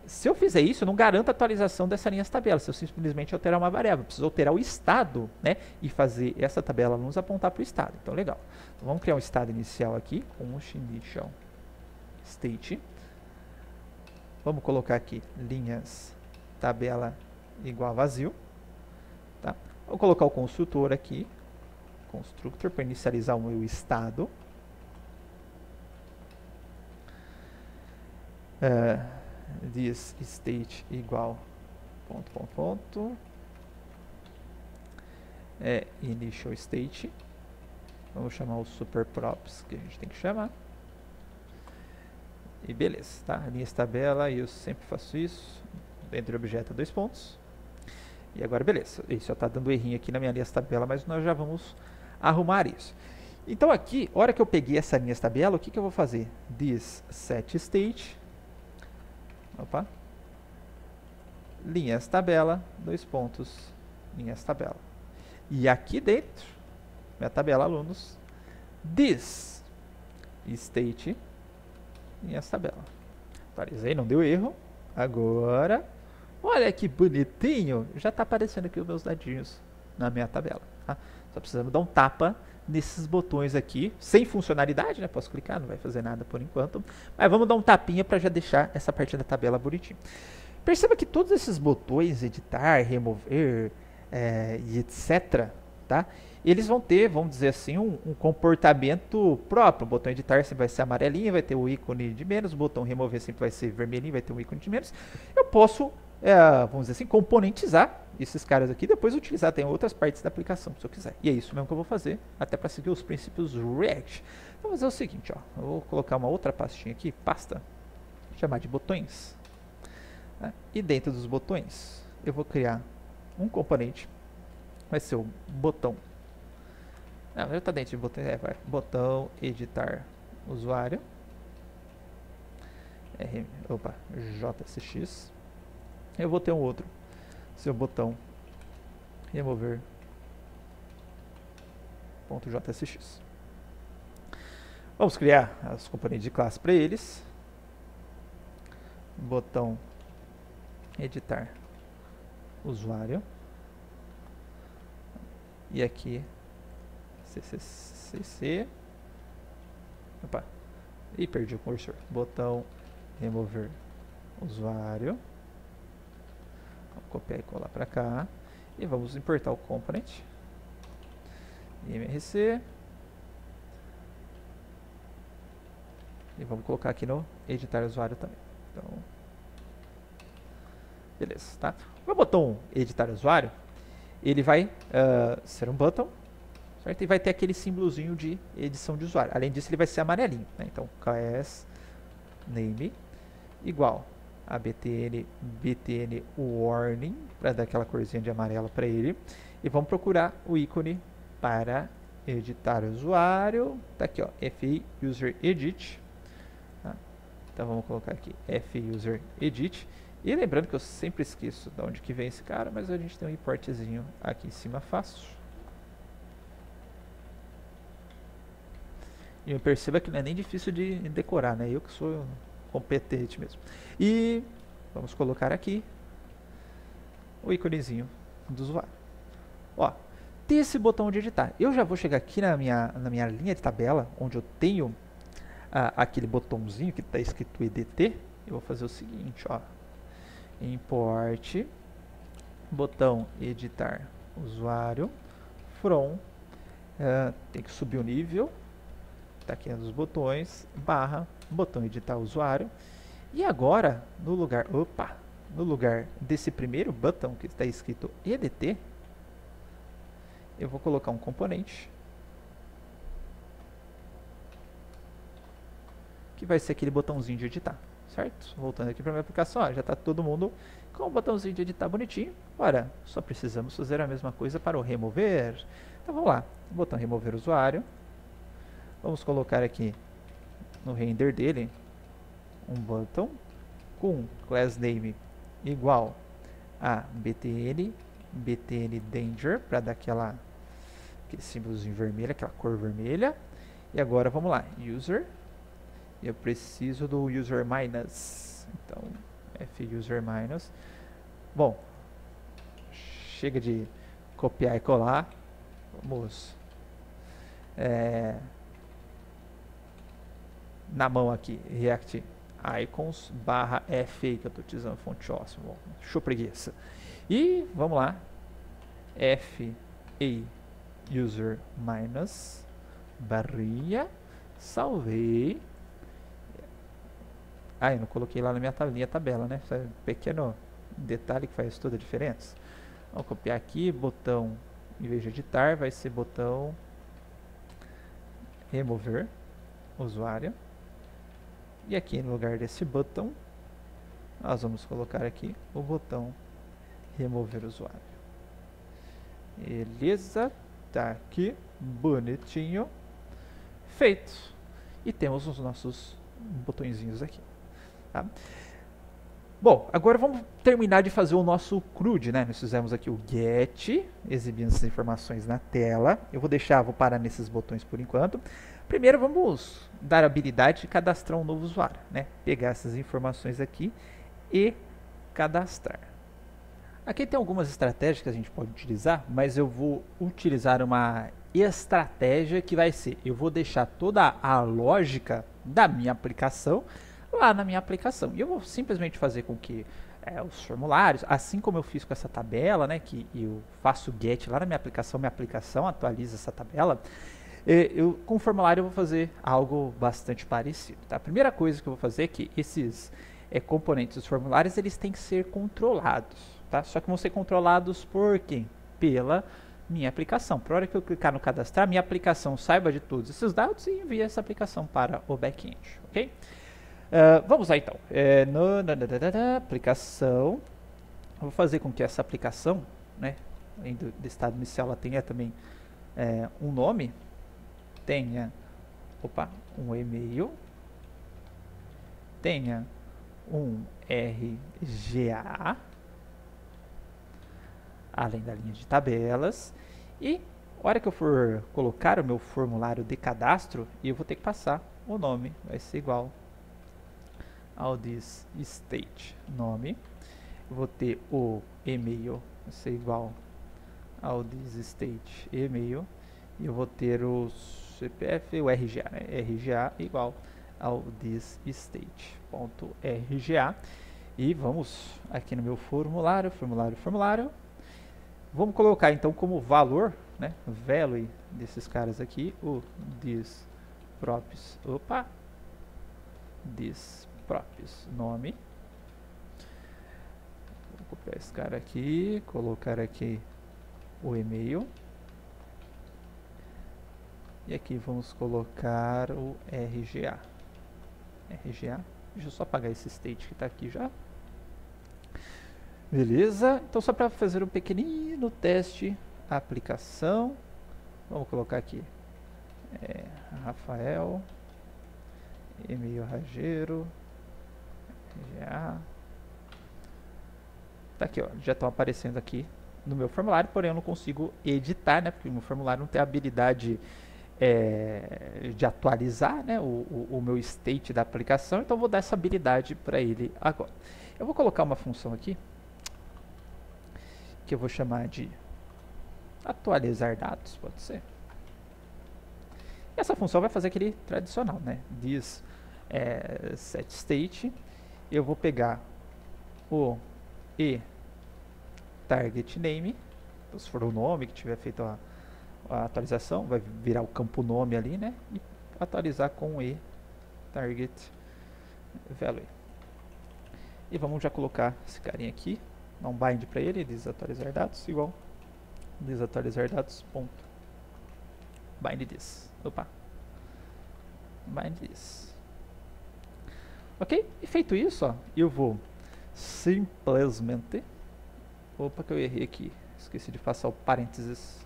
se eu fizer isso, eu não garanto a atualização dessa linha tabela, se eu simplesmente alterar uma variável, eu preciso alterar o estado, né, e fazer essa tabela nos apontar para o estado. Então, legal. Então, vamos criar um estado inicial aqui, const initial state. Vamos colocar aqui linhas tabela igual vazio. Tá? Vou colocar o construtor aqui, constructor, para inicializar o meu estado. This state igual ponto, initial state. Vamos chamar o super props que a gente tem que chamar. E beleza, tá? Linha tabela, e eu sempre faço isso dentro do objeto dois pontos. E agora beleza, isso já está dando errinho aqui na minha linha tabela, mas nós já vamos arrumar isso. Então aqui, hora que eu peguei essa linha tabela, o que eu vou fazer? This set state, opa, linhas tabela, dois pontos, linhas tabela. E aqui dentro, minha tabela alunos, this state, linhas tabela. Atualizei, não deu erro. Agora, olha que bonitinho, já está aparecendo aqui os meus dadinhos na minha tabela. Tá? Só precisamos dar um tapa nesses botões aqui, sem funcionalidade, né? Posso clicar, não vai fazer nada por enquanto. Mas vamos dar um tapinha para já deixar essa parte da tabela bonitinha. Perceba que todos esses botões, editar, remover e etc., tá? Eles vão ter, vamos dizer assim, um comportamento próprio. O botão editar sempre vai ser amarelinho, vai ter o ícone de menos. O botão remover sempre vai ser vermelhinho, vai ter um ícone de menos. Eu posso, vamos dizer assim, componentizar esses caras aqui, depois utilizar tem outras partes da aplicação, se eu quiser. E é isso mesmo que eu vou fazer, até para seguir os princípios React. Vou fazer o seguinte, ó, eu vou colocar uma outra pastinha aqui, pasta, chamar de botões. Né? E dentro dos botões, eu vou criar um componente, vai ser o botão. Não, já está dentro de botão, botão editar usuário, JSX. Eu vou ter um outro, seu botão remover .jsx. Vamos criar as componentes de classe para eles. Botão editar usuário. E aqui CC. Opa. E perdi o cursor. Botão remover usuário. Vamos copiar e colar para cá. E vamos importar o component. IMRC. E vamos colocar aqui no editar usuário também. Então, beleza, tá? O meu botão editar usuário, ele vai ser um botão, certo? E vai ter aquele símbolozinho de edição de usuário. Além disso, ele vai ser amarelinho, né? Então, class name igual a btn warning, para dar aquela corzinha de amarelo para ele. E vamos procurar o ícone para editar usuário. Tá aqui, ó, fi user edit. Tá? Então vamos colocar aqui fuser edit. E lembrando que eu sempre esqueço de onde que vem esse cara, mas a gente tem um importzinho aqui em cima fácil. E perceba que não é nem difícil de decorar, né? Eu que sou competente mesmo. E vamos colocar aqui o íconezinho do usuário. Ó, tem esse botão de editar. Eu já vou chegar aqui na minha linha de tabela, onde eu tenho aquele botãozinho que está escrito EDT. Eu vou fazer o seguinte, ó. Import, botão editar usuário, from, tem que subir o nível, tá aqui nos botões, barra, botão editar usuário. E agora, no lugar desse primeiro botão que está escrito EDT, eu vou colocar um componente, que vai ser aquele botãozinho de editar, certo? Voltando aqui para minha aplicação, ó, já está todo mundo com o botãozinho de editar bonitinho. Ora, só precisamos fazer a mesma coisa para o remover. Então vamos lá, botão remover usuário. Vamos colocar aqui no render dele um botão com class name igual a btn danger, para dar aquele símbolozinho vermelho, aquela cor vermelha. E agora vamos lá, user, eu preciso do user minus, então fuser minus. Bom, chega de copiar e colar, vamos na mão aqui, React Icons barra FA, que eu estou utilizando fonte awesome. Show preguiça. E vamos lá, FA user minus barrinha, salvei. Eu não coloquei lá na minha tabela, né? Esse é um pequeno detalhe que faz toda a diferença. Vamos copiar aqui, botão, em vez de editar, vai ser botão remover usuário. E aqui no lugar desse botão, nós vamos colocar aqui o botão remover usuário. Beleza, tá aqui, bonitinho, feito. E temos os nossos botõezinhos aqui, tá? Bom, agora vamos terminar de fazer o nosso CRUD, né? Nós fizemos aqui o get, exibindo essas informações na tela. Eu vou parar nesses botões por enquanto. Primeiro vamos dar a habilidade de cadastrar um novo usuário, né? Pegar essas informações aqui e cadastrar. Aqui tem algumas estratégias que a gente pode utilizar, mas eu vou utilizar uma estratégia que vai ser, eu vou deixar toda a lógica da minha aplicação lá na minha aplicação. E eu vou simplesmente fazer com que os formulários, assim como eu fiz com essa tabela, né, que eu faço get lá na minha aplicação atualiza essa tabela, com o formulário eu vou fazer algo bastante parecido. Tá? A primeira coisa que eu vou fazer é que esses componentes dos formulários, eles têm que ser controlados. Tá? Só que vão ser controlados por quem? Pela minha aplicação. Para a hora que eu clicar no cadastrar, minha aplicação saiba de todos esses dados e envie essa aplicação para o back-end. Ok? Vamos lá então. Na aplicação, eu vou fazer com que essa aplicação, né, além do estado inicial, ela tenha também um nome, tenha um e-mail, tenha um RGA, além da linha de tabelas, e a hora que eu for colocar o meu formulário de cadastro, eu vou ter que passar o nome, vai ser igual ao this state nome. Eu vou ter o e-mail, vai ser igual ao this state e-mail, e eu vou ter o CPF, o RGA, né? RGA igual ao this state.rga. E vamos aqui no meu formulário, vamos colocar então como valor, né, value desses caras aqui, o this props, this props nome. Vou copiar esse cara aqui, colocar aqui o e-mail. E aqui vamos colocar o RGA. Deixa eu só apagar esse state que está aqui já. Beleza, então só para fazer um pequenino teste, aplicação, vamos colocar aqui, Rafael, e-mail Ragero, Já tá aqui, ó, já estão aparecendo aqui no meu formulário, porém eu não consigo editar, né, porque o meu formulário não tem a habilidade de atualizar, né, o meu state da aplicação, então eu vou dar essa habilidade para ele agora. Eu vou colocar uma função aqui que eu vou chamar de atualizar dados, pode ser. E essa função vai fazer aquele tradicional, né, this set state. Eu vou pegar o target name, então, se for o nome que tiver feito a atualização, vai virar o campo nome ali, né? E atualizar com o target value. E vamos já colocar esse carinha aqui, dar um bind para ele, desatualizar dados, igual desatualizar dados, ponto. Bind this. Opa. Bind this. Ok? E feito isso, ó, eu vou simplesmente... Opa, que eu errei aqui. Esqueci de passar o parênteses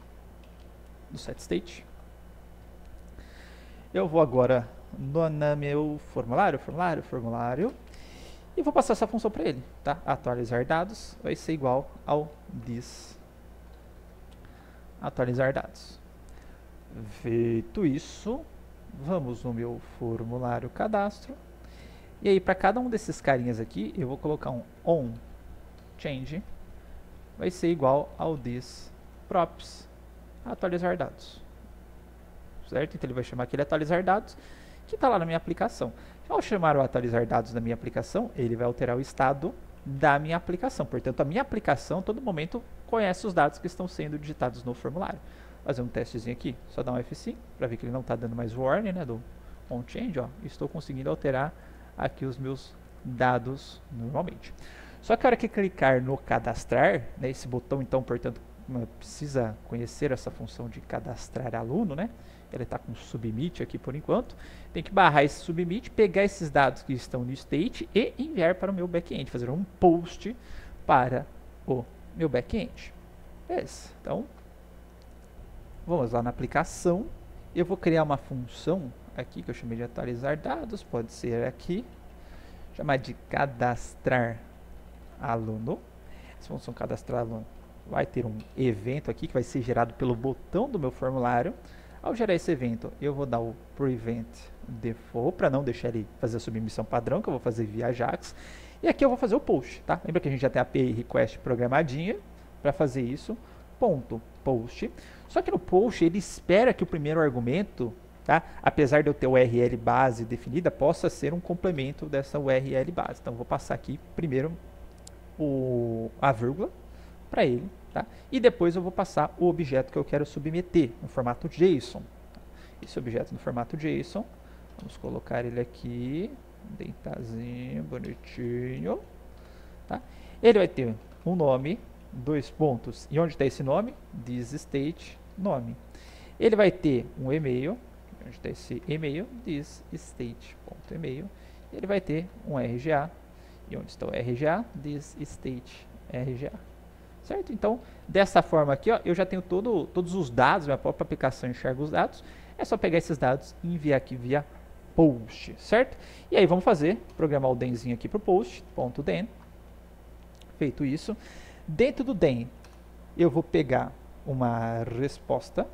do set state. Eu vou agora no meu formulário, e vou passar essa função para ele, tá? Atualizar dados vai ser igual ao this atualizar dados. Feito isso, vamos no meu formulário cadastro. E aí, para cada um desses carinhas aqui, eu vou colocar um on change, vai ser igual ao this props atualizar dados, certo? Então ele vai chamar aquele atualizar dados que está lá na minha aplicação. Ao chamar o atualizar dados da minha aplicação, ele vai alterar o estado da minha aplicação. Portanto, a minha aplicação, todo momento, conhece os dados que estão sendo digitados no formulário. Vou fazer um testezinho aqui, só dar um F5 para ver que ele não está dando mais warning, né, do on change. Ó, estou conseguindo alterar aqui os meus dados normalmente. Só que a hora que clicar no cadastrar, né, esse botão, então, portanto, precisa conhecer essa função de cadastrar aluno, né? Ele está com submit aqui por enquanto. Tem que barrar esse submit, pegar esses dados que estão no state e enviar para o meu back-end, fazer um post para o meu back-end. Beleza. Então, vamos lá na aplicação. Eu vou criar uma função aqui que eu chamei de atualizar dados, pode ser aqui, chamar de cadastrar aluno. Essa função cadastrar aluno vai ter um evento aqui que vai ser gerado pelo botão do meu formulário. Ao gerar esse evento, eu vou dar o prevent default para não deixar ele fazer a submissão padrão, que eu vou fazer via Ajax. E aqui eu vou fazer o post, tá? Lembra que a gente já tem a API request programadinha para fazer isso. Ponto post. Só que no post ele espera que o primeiro argumento, tá? Apesar de eu ter o URL base definida, possa ser um complemento dessa URL base. Então eu vou passar aqui primeiro a vírgula para ele, tá? E depois eu vou passar o objeto que eu quero submeter no formato JSON. Esse objeto no formato JSON, vamos colocar ele aqui, deitazinho, bonitinho, tá? Ele vai ter um nome, 2 pontos, e onde está esse nome? This state nome. Ele vai ter um e-mail, onde está esse e-mail? This state.email. Ele vai ter um RGA, e onde está o RGA? This state RGA. Certo? Então, dessa forma aqui, ó, eu já tenho todos os dados, minha própria aplicação enxerga os dados. É só pegar esses dados e enviar aqui via post, certo? E aí vamos programar o denzinho aqui para o post, ponto .den. Feito isso, dentro do den, eu vou pegar uma resposta.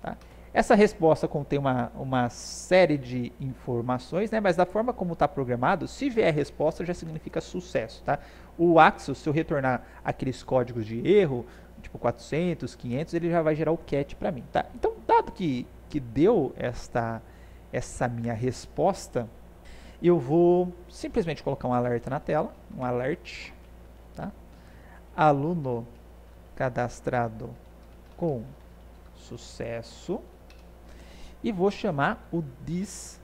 Tá? Essa resposta contém uma série de informações, né? Mas da forma como está programado, se vier resposta já significa sucesso. Tá? O Axel, se eu retornar aqueles códigos de erro, tipo 400, 500, ele já vai gerar o cat para mim. Tá? Então, dado que deu essa minha resposta, eu vou simplesmente colocar um alerta na tela, um alert, tá? Aluno cadastrado com sucesso. E vou chamar o this.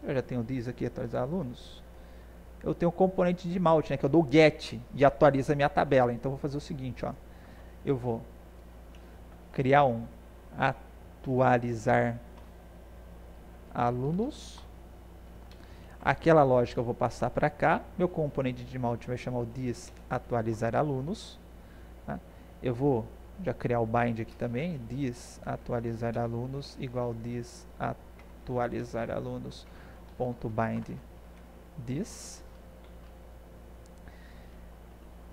Eu já tenho o this aqui, atualizar alunos. Eu tenho o componente de mount, né, que eu dou get e atualiza a minha tabela. Então, eu vou fazer o seguinte, ó. Eu vou criar um atualizar alunos. Aquela lógica eu vou passar para cá. Meu componente de mount vai chamar o this atualizar alunos. Tá? Eu vou já criar o bind aqui também, this atualizar alunos igual this atualizar alunos.bind this.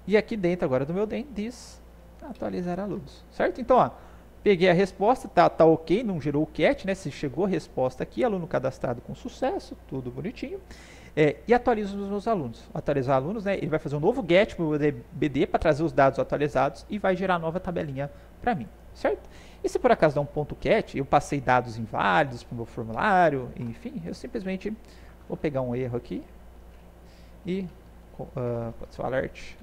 E aqui dentro agora do meu this, atualizar alunos, certo? Então, ó, peguei a resposta, tá ok, não gerou o catch, né? Se chegou a resposta aqui, aluno cadastrado com sucesso, tudo bonitinho. E atualizo os meus alunos. Atualizar alunos, né? Ele vai fazer um novo get para o BD para trazer os dados atualizados e vai gerar nova tabelinha para mim, certo? E se por acaso dá um ponto cat, eu passei dados inválidos para o meu formulário, enfim, eu simplesmente vou pegar um erro aqui e pode ser o alert.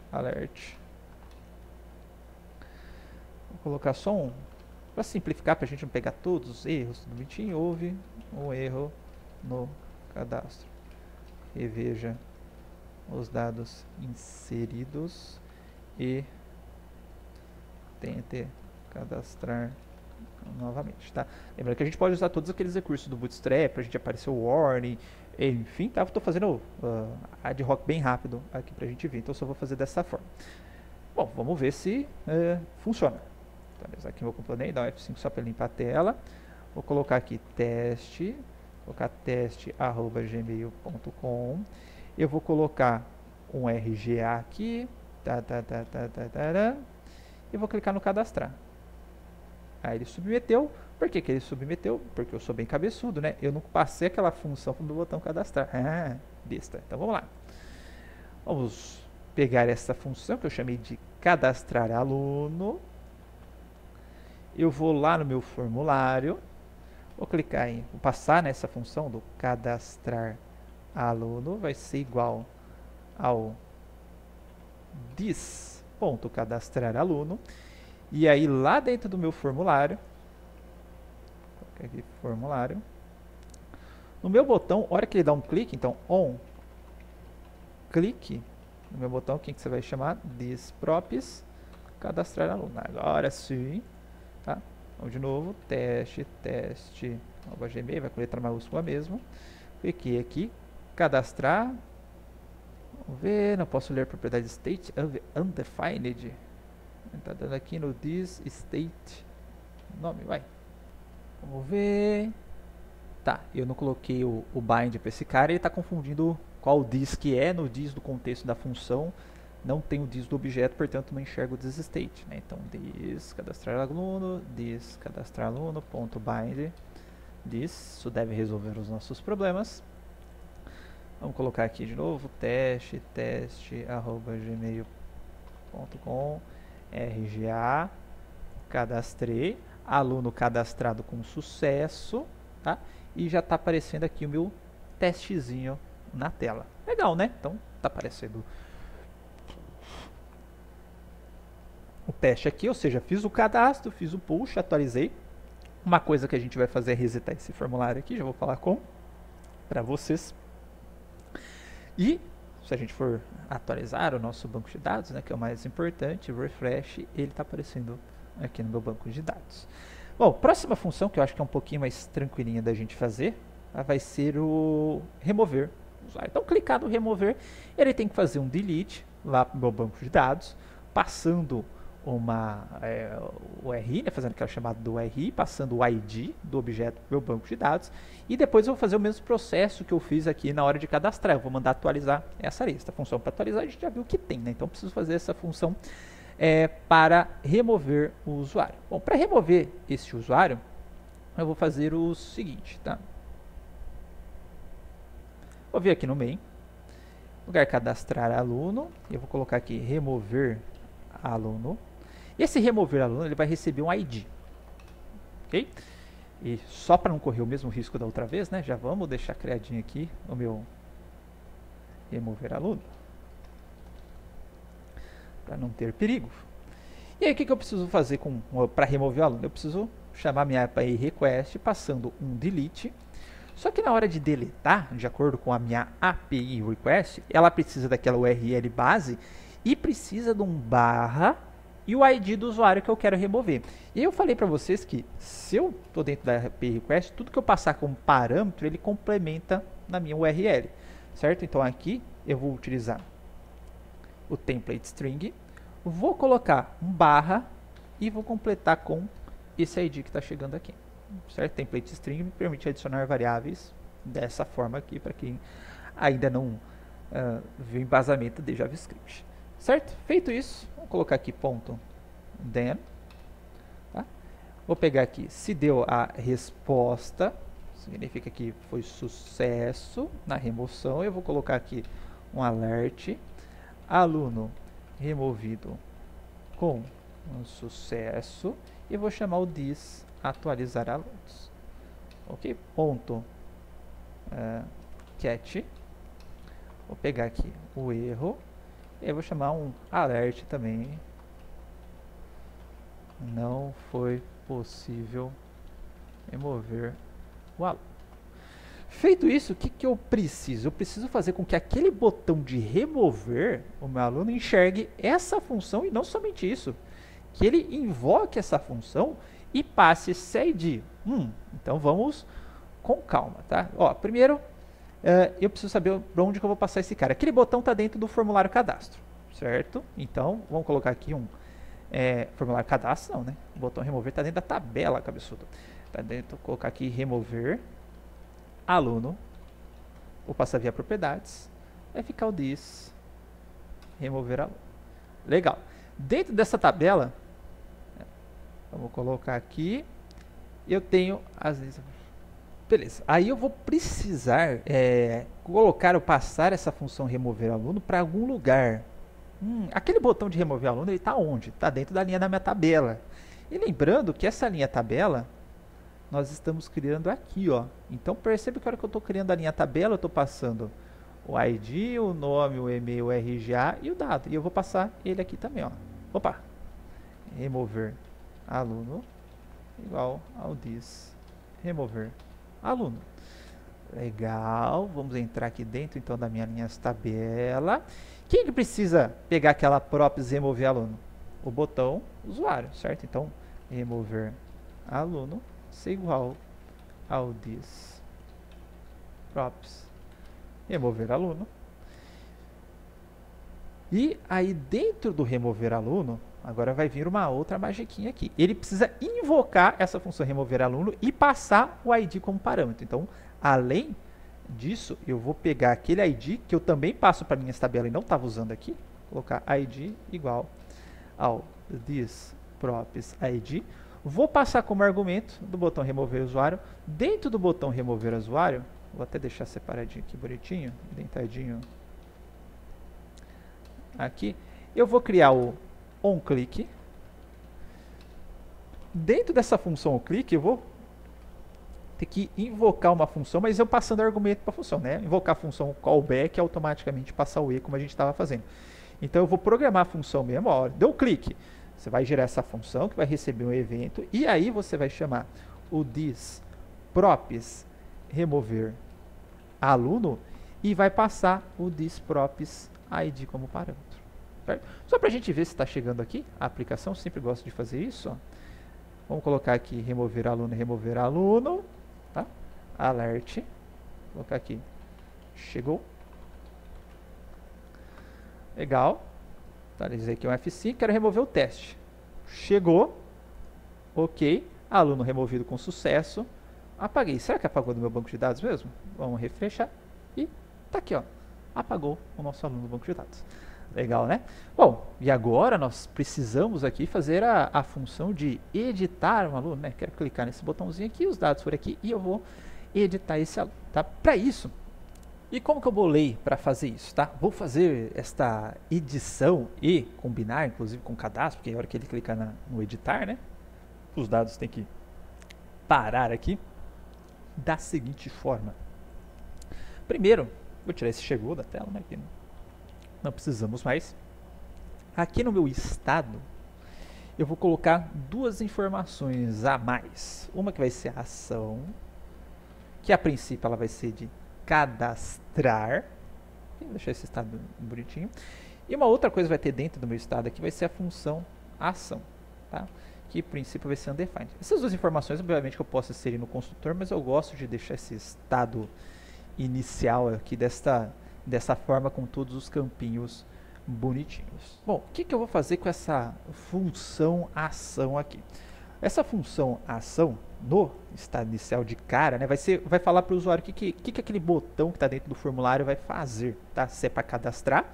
Vou colocar só um, para simplificar, para a gente não pegar todos os erros, tudo bonitinho. Houve um erro no cadastro. Reveja os dados inseridos e tente cadastrar novamente, tá? Lembrando que a gente pode usar todos aqueles recursos do Bootstrap, pra gente aparecer o warning, enfim, tá? Eu tô fazendo ad hoc bem rápido aqui pra gente ver, então eu só vou fazer dessa forma. Bom, vamos ver se funciona. Então, aqui meu componente, dá um F5 só para limpar a tela. Vou colocar aqui teste, colocar teste@gmail.com. Eu vou colocar um RGA aqui, e vou clicar no cadastrar. Aí ele submeteu. Por que ele submeteu? Porque eu sou bem cabeçudo, né? Eu não passei aquela função do botão cadastrar. Besta. Então vamos lá. Vamos pegar essa função que eu chamei de cadastrar aluno. Eu vou lá no meu formulário. Vou clicar em, vou passar nessa função do cadastrar aluno. Vai ser igual ao this.cadastrar aluno. E aí lá dentro do meu formulário, aqui, formulário, no meu botão, a hora que ele dá um clique, então on, clique no meu botão, quem que você vai chamar? This props cadastrar aluno. Agora sim, tá? Então de novo, teste, gmail, vai com letra maiúscula mesmo. Cliquei aqui, cadastrar. Vamos ver, não posso ler propriedade state undefined. Está dando aqui no this state nome, vai. Vamos ver. Tá, eu não coloquei o bind para esse cara, ele está confundindo qual this que é. No this do contexto da função não tem o this do objeto, portanto não enxergo o this state, né? Então this cadastrar aluno, this cadastrar aluno, ponto bind this, isso deve resolver os nossos problemas. Vamos colocar aqui de novo teste @gmail.com, RGA, cadastrei, aluno cadastrado com sucesso, tá? E já está aparecendo aqui o meu testezinho na tela. Legal, né? Então está aparecendo o teste aqui, ou seja, fiz o cadastro, fiz o push, atualizei. Uma coisa que a gente vai fazer é resetar esse formulário aqui, já vou falar como para vocês. E se a gente for atualizar o nosso banco de dados, né, que é o mais importante, refresh, ele está aparecendo aqui no meu banco de dados. Bom, próxima função que eu acho que é um pouquinho mais tranquilinha da gente fazer, vai ser o remover usuário. Então, clicar no remover, ele tem que fazer um delete lá para o meu banco de dados, passando o RI, né, fazendo aquela chamada do RI, passando o ID do objeto para o meu banco de dados, e depois eu vou fazer o mesmo processo que eu fiz aqui na hora de cadastrar. Eu vou mandar atualizar essa lista. A função para atualizar a gente já viu que tem, né? Então preciso fazer essa função para remover o usuário. Bom, para remover esse usuário, eu vou fazer o seguinte, tá? Vou vir aqui no main, lugar cadastrar aluno, e eu vou colocar aqui remover aluno. E esse remover aluno, ele vai receber um ID, ok? E só para não correr o mesmo risco da outra vez, né? Já vamos deixar criadinho aqui o meu remover aluno, para não ter perigo. E aí o que eu preciso fazer para remover o aluno? Eu preciso chamar minha API request passando um delete. Só que na hora de deletar, de acordo com a minha API request, ela precisa daquela URL base e precisa de um barra e o ID do usuário que eu quero remover. E eu falei para vocês que se eu estou dentro da API request, tudo que eu passar como parâmetro, ele complementa na minha URL, certo? Então aqui eu vou utilizar o template string, vou colocar um barra e vou completar com esse ID que está chegando aqui. certo? Template string me permite adicionar variáveis dessa forma aqui, para quem ainda não viu o embasamento de JavaScript, certo? Feito isso, vou colocar aqui ponto then, tá? Vou pegar aqui, se deu a resposta, significa que foi sucesso na remoção. Eu vou colocar aqui um alert, aluno removido com um sucesso, e vou chamar o this atualizar alunos, ok? Ponto catch, vou pegar aqui o erro, e eu vou chamar um alert também, não foi possível remover o aluno. Feito isso, o que, que eu preciso? Eu preciso fazer com que aquele botão de remover o meu aluno enxergue essa função, e não somente isso, que ele invoque essa função e passe esse ID. Então vamos com calma, tá? Ó, primeiro, eu preciso saber para onde que eu vou passar esse cara. Aquele botão está dentro do formulário cadastro, certo? Então, vamos colocar aqui um formulário cadastro, não, né? O botão remover está dentro da tabela, cabeçudo. Tá dentro, vou colocar aqui remover aluno, vou passar via propriedades, vai ficar o this remover aluno. Legal. Dentro dessa tabela, vamos colocar aqui, eu tenho as... Beleza. Aí eu vou precisar colocar ou passar essa função remover aluno para algum lugar. Aquele botão de remover aluno, ele está onde? Está dentro da linha da minha tabela. E lembrando que essa linha tabela nós estamos criando aqui, ó. Então percebe que a hora que eu estou criando a linha tabela, eu estou passando o ID, o nome, o e-mail, o RGA e o dado. E eu vou passar ele aqui também, ó. Opa! Remover aluno igual ao this remover aluno. Legal, vamos entrar aqui dentro então da minha linha tabela. Quem que precisa pegar aquela props remover aluno? O botão usuário, certo? Então, remover aluno ser igual ao this props remover aluno. E aí dentro do remover aluno, agora vai vir uma outra magiquinha aqui. Ele precisa invocar essa função remover aluno e passar o ID como parâmetro. Então, além disso, eu vou pegar aquele ID que eu também passo para minhas tabelas e não estava usando aqui, colocar ID igual ao this props ID. Vou passar como argumento do botão remover usuário. Dentro do botão remover usuário, vou até deixar separadinho aqui, bonitinho, dentadinho aqui. Eu vou criar o onClick. Dentro dessa função onClick, eu vou ter que invocar uma função, mas eu passando argumento para a função, né? Invocar a função callback e automaticamente passar o E, como a gente estava fazendo. Então eu vou programar a função mesmo, ó, deu clique. Você vai gerar essa função que vai receber um evento e aí você vai chamar o this props remover aluno e vai passar o this props ID como parâmetro. Certo? Só para a gente ver se está chegando aqui a aplicação, sempre gosto de fazer isso. Ó. Vamos colocar aqui remover aluno, tá? Alert, vou colocar aqui, chegou. Legal. Atualizei aqui um F5, quero remover o teste. Chegou. Ok. Aluno removido com sucesso. Apaguei. Será que apagou do meu banco de dados mesmo? Vamos refreshar. E tá aqui, ó. Apagou o nosso aluno do banco de dados. Legal, né? Bom, e agora nós precisamos aqui fazer a função de editar um aluno, né? Quero clicar nesse botãozinho aqui, os dados forem aqui, e eu vou editar esse aluno, tá? Para isso, e como que eu bolei para fazer isso, tá? Vou fazer esta edição e combinar, inclusive, com o cadastro, porque a hora que ele clicar no editar, né? Os dados têm que parar aqui da seguinte forma. Primeiro, vou tirar esse chegou da tela, né? Que não precisamos mais. Aqui no meu estado, eu vou colocar duas informações a mais. Uma que vai ser a ação, que a princípio ela vai ser de cadastrar. Vou deixar esse estado bonitinho. E uma outra coisa vai ter dentro do meu estado aqui, vai ser a função ação, tá? Que a princípio vai ser undefined. Essas duas informações, obviamente, que eu posso inserir no construtor, mas eu gosto de deixar esse estado inicial aqui dessa forma, com todos os campinhos bonitinhos. Bom, o que eu vou fazer com essa função ação aqui? Essa função ação no estado inicial de cara, né, vai falar para o usuário o que aquele botão que está dentro do formulário vai fazer, tá? Se é para cadastrar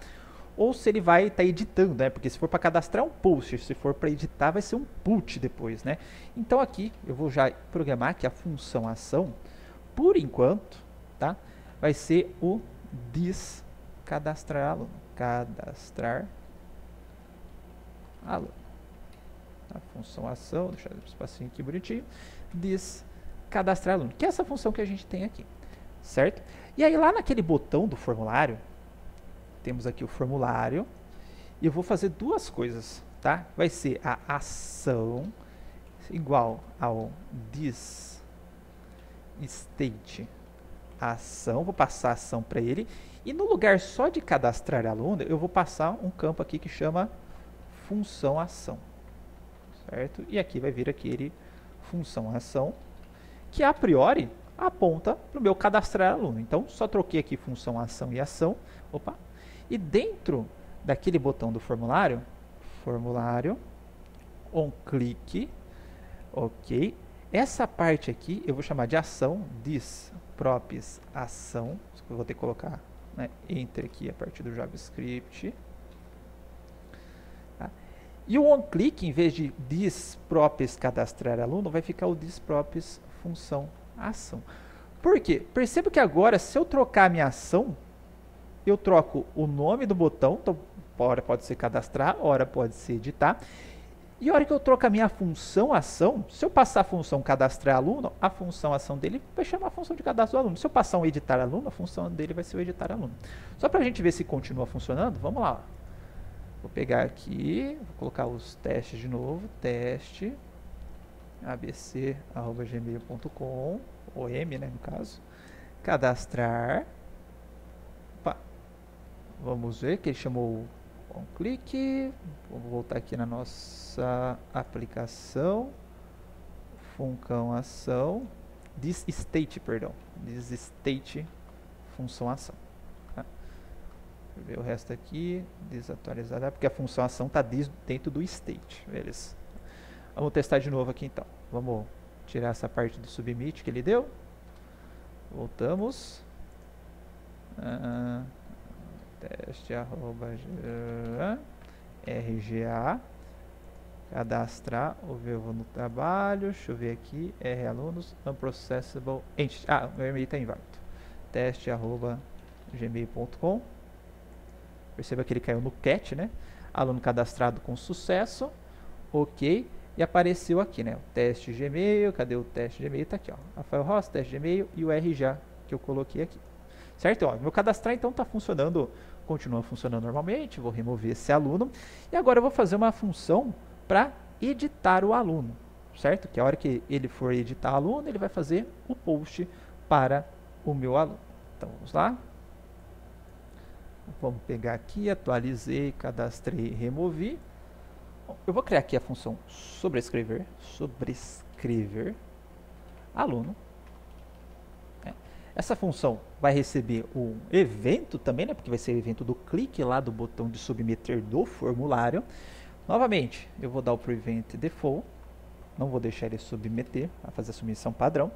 ou se ele vai estar editando, né? Porque se for para cadastrar é um post, se for para editar vai ser um put depois, né? Então aqui eu vou já programar que a função ação, por enquanto, tá? Vai ser o cadastrar aluno, cadastrar aluno. A função ação, deixa eu dar um espacinho aqui bonitinho, cadastrar aluno, que é essa função que a gente tem aqui, certo? E aí lá naquele botão do formulário, temos aqui o formulário, e eu vou fazer duas coisas, tá? Vai ser a ação igual ao state ação, vou passar a ação para ele, e no lugar só de cadastrar aluno, eu vou passar um campo aqui que chama função ação, certo? E aqui vai vir aquele função ação, que a priori aponta para o meu cadastrar aluno. Então, só troquei aqui função ação e ação, opa, e dentro daquele botão do formulário, on click, ok, essa parte aqui eu vou chamar de ação, props ação, eu vou ter que colocar, né, enter aqui a partir do JavaScript, tá? E o onClick, em vez de props cadastrar aluno, vai ficar o props função ação. Por quê? Perceba que agora, se eu trocar a minha ação, eu troco o nome do botão, então, hora pode ser cadastrar, hora pode ser editar. E a hora que eu troco a minha função ação, se eu passar a função cadastrar aluno, a função ação dele vai chamar a função de cadastro do aluno. Se eu passar um editar aluno, a função dele vai ser o editar aluno. Só para a gente ver se continua funcionando, vamos lá. Vou pegar aqui, vou colocar os testes de novo, teste abc@gmail.com, ou m, né, no caso, cadastrar. Opa. Vamos ver que ele chamou um clique. Vamos voltar aqui na nossa aplicação, função ação, state função ação. Tá? Deixa eu ver o resto aqui, desatualizar, porque a função ação está dentro do state, beleza. Vamos testar de novo aqui então. Vamos tirar essa parte do submit que ele deu. Voltamos. Teste @rga, cadastrar, o verbo no trabalho, deixa eu ver aqui, alunos, unprocessable entity. Meu e-mail está inválido. Teste@gmail.com. Perceba que ele caiu no cat, né? Aluno cadastrado com sucesso. Ok. E apareceu aqui, né? O teste Gmail, cadê o teste Gmail? Tá aqui, ó. Rafael Rossi, teste Gmail e o RJ que eu coloquei aqui. Certo? Ó, meu cadastrar então está funcionando, continua funcionando normalmente. Vou remover esse aluno. E agora eu vou fazer uma função para editar o aluno, certo? Que a hora que ele for editar o aluno, ele vai fazer o post para o meu aluno. Então vamos lá. Vamos pegar aqui, atualizei, cadastrei, removi. Eu vou criar aqui a função sobrescrever aluno. Essa função vai receber um evento também, né? Porque vai ser o evento do clique lá do botão de submeter do formulário. Novamente, eu vou dar o prevent default. Não vou deixar ele submeter, vai fazer a submissão padrão.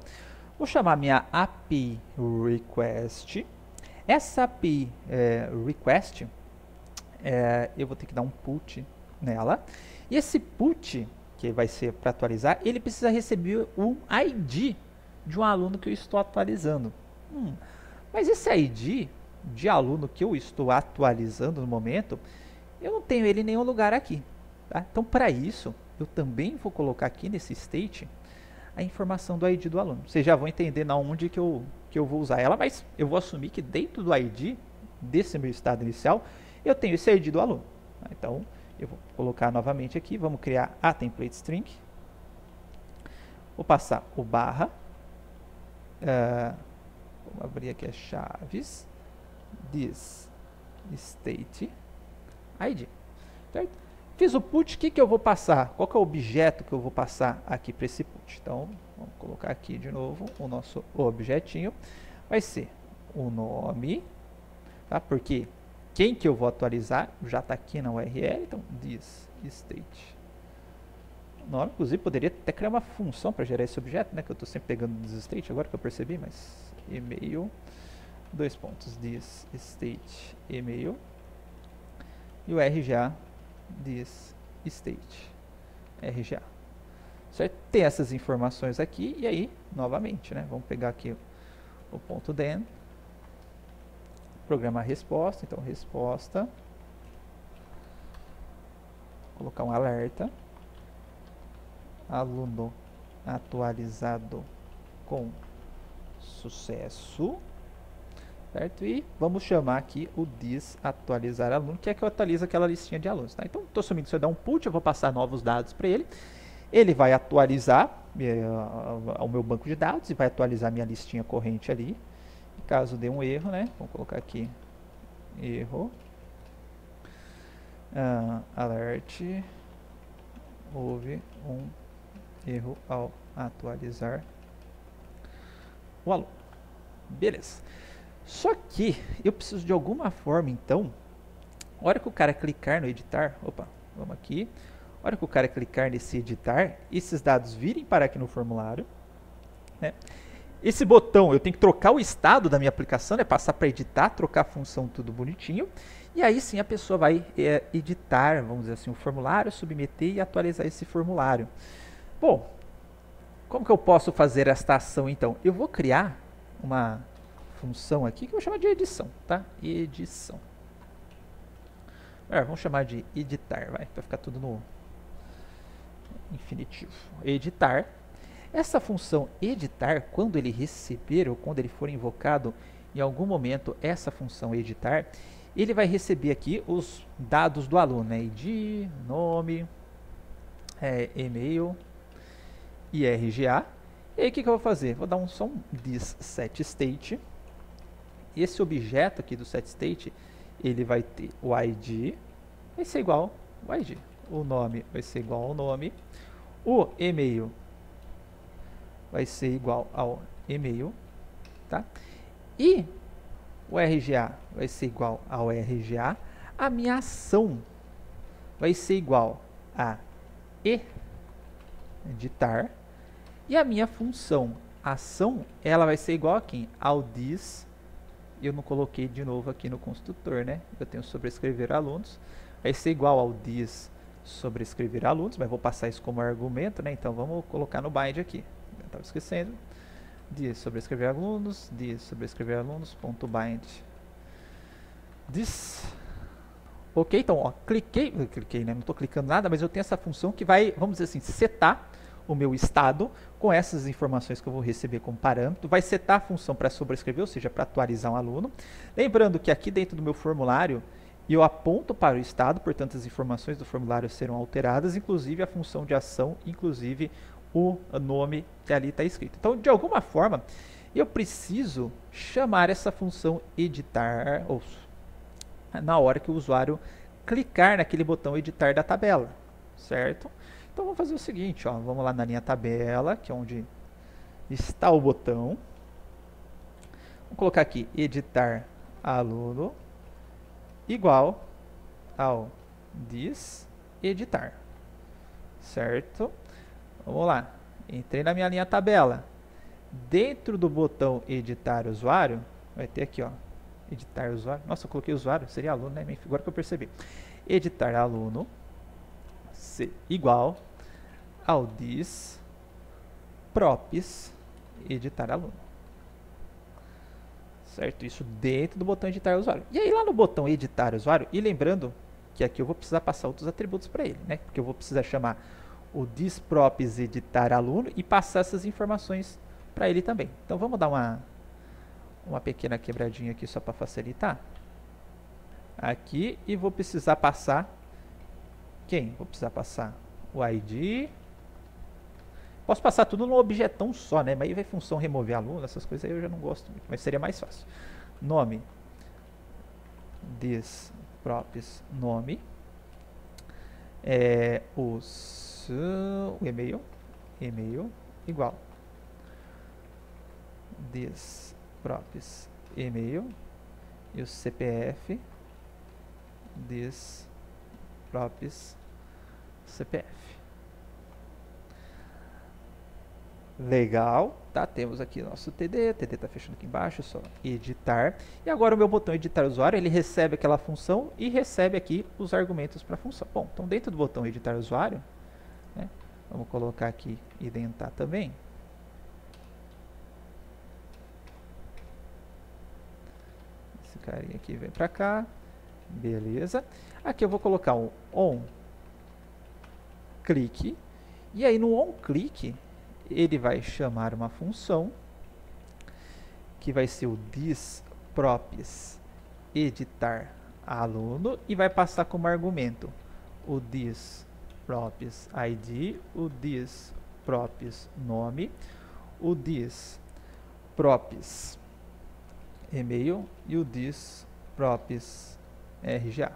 Vou chamar minha API request. Essa API request, eu vou ter que dar um put nela. E esse put, que vai ser para atualizar, ele precisa receber um ID de um aluno que eu estou atualizando. Mas esse ID de aluno que eu estou atualizando no momento, eu não tenho ele em nenhum lugar aqui. Tá? Então, para isso, eu também vou colocar aqui nesse state a informação do ID do aluno. Vocês já vão entender na onde que eu vou usar ela, mas eu vou assumir que dentro do ID desse meu estado inicial, eu tenho esse ID do aluno. Tá? Então, eu vou colocar novamente aqui, vamos criar a template string. Vou passar o barra. Vamos abrir aqui as chaves. This state ID. Certo? Fiz o put, o que eu vou passar? Qual que é o objeto que eu vou passar aqui para esse put? Então, vamos colocar aqui de novo o nosso objetinho. Vai ser o nome, tá? Porque quem que eu vou atualizar já está aqui na URL, então this state nome, inclusive poderia até criar uma função para gerar esse objeto, né? Que eu estou sempre pegando this state agora que eu percebi, mas e-mail, dois pontos, this state e-mail, e o RGA this state RGA. Certo? Tem essas informações aqui, e aí, novamente, né? Vamos pegar aqui o ponto then, programar a resposta, então resposta, colocar um alerta, aluno atualizado com sucesso, certo? E vamos chamar aqui o this atualizar aluno, que é que eu atualizo aquela listinha de alunos, tá? Então, estou assumindo que se eu der um put, eu vou passar novos dados para ele, ele vai atualizar o meu banco de dados e vai atualizar minha listinha corrente ali. Caso dê um erro, né? Vamos colocar aqui erro, alert, houve um erro ao atualizar o aluno. Beleza. Só que eu preciso de alguma forma, então, a hora que o cara clicar no editar, opa, vamos aqui, a hora que o cara clicar nesse editar, esses dados virem para aqui no formulário, né? Esse botão, eu tenho que trocar o estado da minha aplicação, né? Passar para editar, trocar a função, tudo bonitinho. E aí sim a pessoa vai editar, vamos dizer assim, o formulário, submeter e atualizar esse formulário. Bom, como que eu posso fazer esta ação então? Eu vou criar uma função aqui que eu vou chamar de edição, tá? Edição. Vamos chamar de editar, vai, para ficar tudo no infinitivo. Editar. Essa função editar, quando ele receber ou quando ele for invocado em algum momento essa função editar, ele vai receber aqui os dados do aluno, né? ID, nome, e-mail e RGA. E aí o que eu vou fazer? Vou dar só um this set state. Esse objeto aqui do set state, ele vai ter o ID, vai ser igual ao ID. O nome vai ser igual ao nome. O e-mail vai ser igual ao e-mail, tá? E o RGA vai ser igual ao RGA. A minha ação vai ser igual a editar. E a minha função ação, ela vai ser igual a quem? Ao this. Eu não coloquei de novo aqui no construtor, né? Eu tenho sobrescrever alunos. Vai ser igual ao this sobrescrever alunos, mas vou passar isso como argumento, né? Então vamos colocar no bind aqui. Eu estava esquecendo. This sobrescrever alunos, this sobrescrever alunos, ponto bind. This. Ok, então, ó, cliquei, né? Não estou clicando nada, mas eu tenho essa função que vai, vamos dizer assim, setar o meu estado com essas informações que eu vou receber como parâmetro. Vai setar a função para sobrescrever, ou seja, para atualizar um aluno. Lembrando que aqui dentro do meu formulário, eu aponto para o estado, portanto, as informações do formulário serão alteradas, inclusive a função de ação, inclusive o nome que ali está escrito. Então, de alguma forma, eu preciso chamar essa função editar, ou na hora que o usuário clicar naquele botão editar da tabela, certo? Então, vamos fazer o seguinte, ó, vamos lá na linha tabela, que é onde está o botão. Vamos colocar aqui, editar aluno, igual ao this editar, certo? Vamos lá, entrei na minha linha tabela. Dentro do botão editar usuário, vai ter aqui, ó, editar usuário. Nossa, eu coloquei usuário, seria aluno, né? Agora que eu percebi. Editar aluno igual ao this props editar aluno. Certo? Isso dentro do botão editar usuário. E aí lá no botão editar usuário, e lembrando que aqui eu vou precisar passar outros atributos para ele, né? Porque eu vou precisar chamar o this props editar aluno e passar essas informações para ele também. Então vamos dar uma pequena quebradinha aqui só para facilitar. Aqui, e vou precisar passar quem? Vou precisar passar o ID. Posso passar tudo num objetão só, né? Mas aí vai função remover aluno, essas coisas aí eu já não gosto muito, mas seria mais fácil. Nome, this props nome, o e-mail igual this props e-mail e o CPF this props CPF. Legal, tá? Temos aqui o nosso TD, o TD tá fechando aqui embaixo, só editar. E agora o meu botão editar usuário, ele recebe aquela função e recebe aqui os argumentos para a função. Bom, então dentro do botão editar usuário, né, vamos colocar aqui identar também. Esse carinha aqui vem para cá, beleza. Aqui eu vou colocar um on clique, e aí no on clique ele vai chamar uma função que vai ser o thisProps editar aluno e vai passar como argumento o thisProps ID, o thisProps nome, o thisProps e-mail e o thisProps RGA.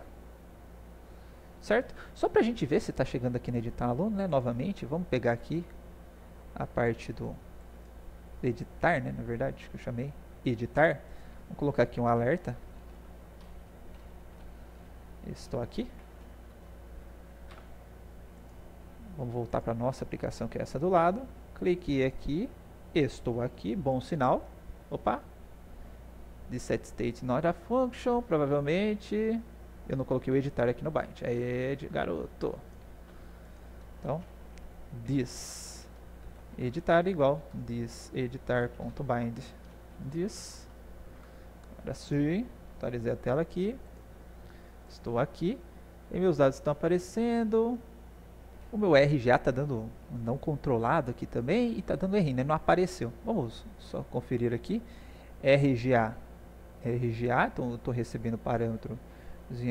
Certo? Só para a gente ver se está chegando aqui no editar aluno, né? Novamente, vamos pegar aqui a parte do editar, né? Na verdade, que eu chamei editar. Vou colocar aqui um alerta. Estou aqui. Vamos voltar para a nossa aplicação, que é essa do lado. Cliquei aqui. Estou aqui. Bom sinal. Opa. The set state not a function. Provavelmente eu não coloquei o editar aqui no bind. Aí, garoto. Então, this editar igual this editar.bind this. Agora sim, atualizei a tela aqui. Estou aqui. E meus dados estão aparecendo. O meu RGA está dando não controlado aqui também. E está dando erro, né? Não apareceu. Vamos só conferir aqui. RGA. Então eu estou recebendo parâmetro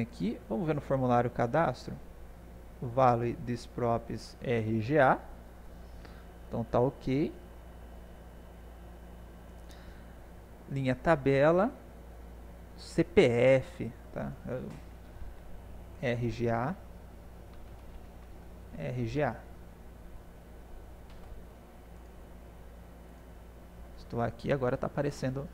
aqui. Vamos ver no formulário cadastro. Value thisProps RGA. Então tá ok. Linha tabela. CPF, tá? RGA. Estou aqui, agora está aparecendo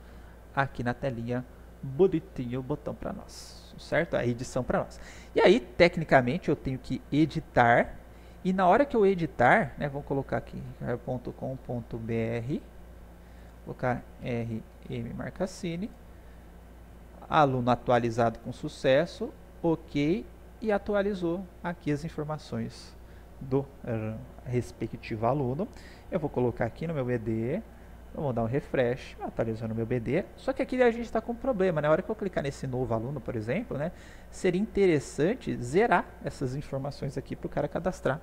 aqui na telinha bonitinho o botão para nós, certo? A edição para nós. E aí, tecnicamente, eu tenho que editar. E na hora que eu editar, né, vamos colocar aqui .com.br, colocar RM Marcassine, aluno atualizado com sucesso, ok, e atualizou aqui as informações do respectivo aluno. Eu vou colocar aqui no meu BD, vou dar um refresh, atualizando o meu BD, só que aqui a gente está com um problema, né? Na hora que eu clicar nesse novo aluno, por exemplo, né, seria interessante zerar essas informações aqui para o cara cadastrar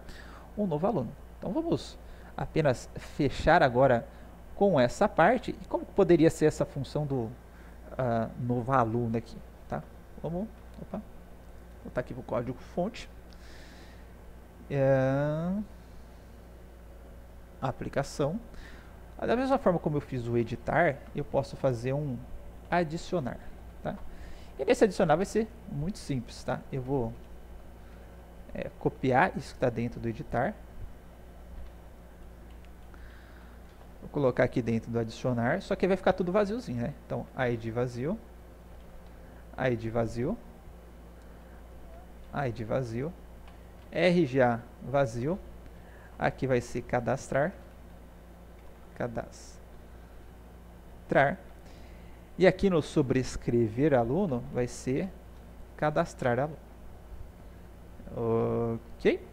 um novo aluno. Então vamos apenas fechar agora com essa parte. E como poderia ser essa função do novo aluno aqui, tá? Vamos, botar aqui o código fonte. Aplicação. Da mesma forma como eu fiz o editar, eu posso fazer um adicionar, tá? E nesse adicionar vai ser muito simples, tá? Eu vou copiar isso que está dentro do editar. Vou colocar aqui dentro do adicionar, só que vai ficar tudo vaziozinho, né? Então, ID vazio, ID vazio, ID vazio, RGA vazio, aqui vai ser cadastrar, e aqui no sobrescrever aluno vai ser cadastrar aluno. Ok?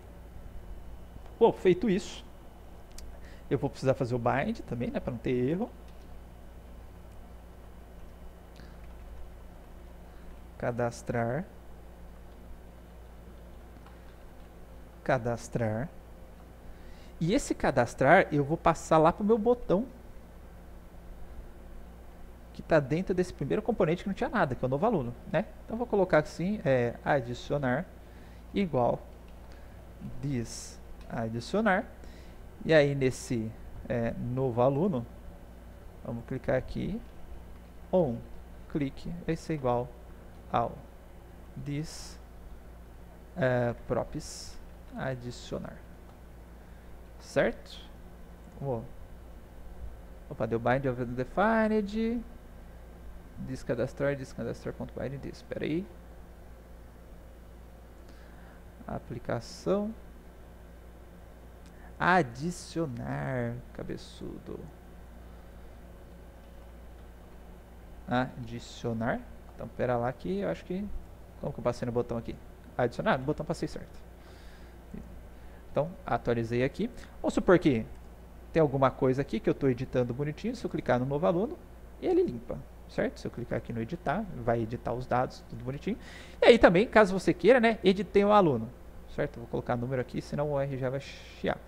Bom, feito isso, eu vou precisar fazer o bind também, né, para não ter erro. Cadastrar. E esse cadastrar eu vou passar lá para o meu botão que está dentro desse primeiro componente que não tinha nada, que é o novo aluno, né? Então eu vou colocar assim, adicionar igual this adicionar. E aí nesse novo aluno, vamos clicar aqui, on clique, vai ser igual ao this props adicionar, certo? Opa, deu bind of defined, descadastrar.bind this, espera aí, aplicação, Adicionar, cabeçudo. Adicionar. Então, pera lá que eu acho que... Como que eu passei no botão aqui? Adicionar? No botão passei certo. Então, atualizei aqui. Vamos supor que tem alguma coisa aqui que eu estou editando bonitinho. Se eu clicar no novo aluno, ele limpa, certo? Se eu clicar aqui no editar, vai editar os dados, tudo bonitinho. E aí também, caso você queira, né, editei um aluno, certo? Vou colocar número aqui, senão o R já vai chiar.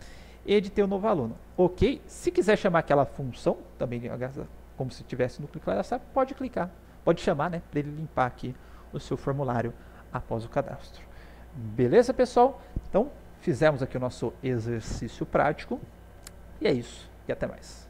Editei um novo aluno, ok? Se quiser chamar aquela função, também como se tivesse no clique cadastrar, pode clicar, pode chamar, né, para ele limpar aqui o seu formulário após o cadastro. Beleza, pessoal? Então, fizemos aqui o nosso exercício prático. E é isso. E até mais.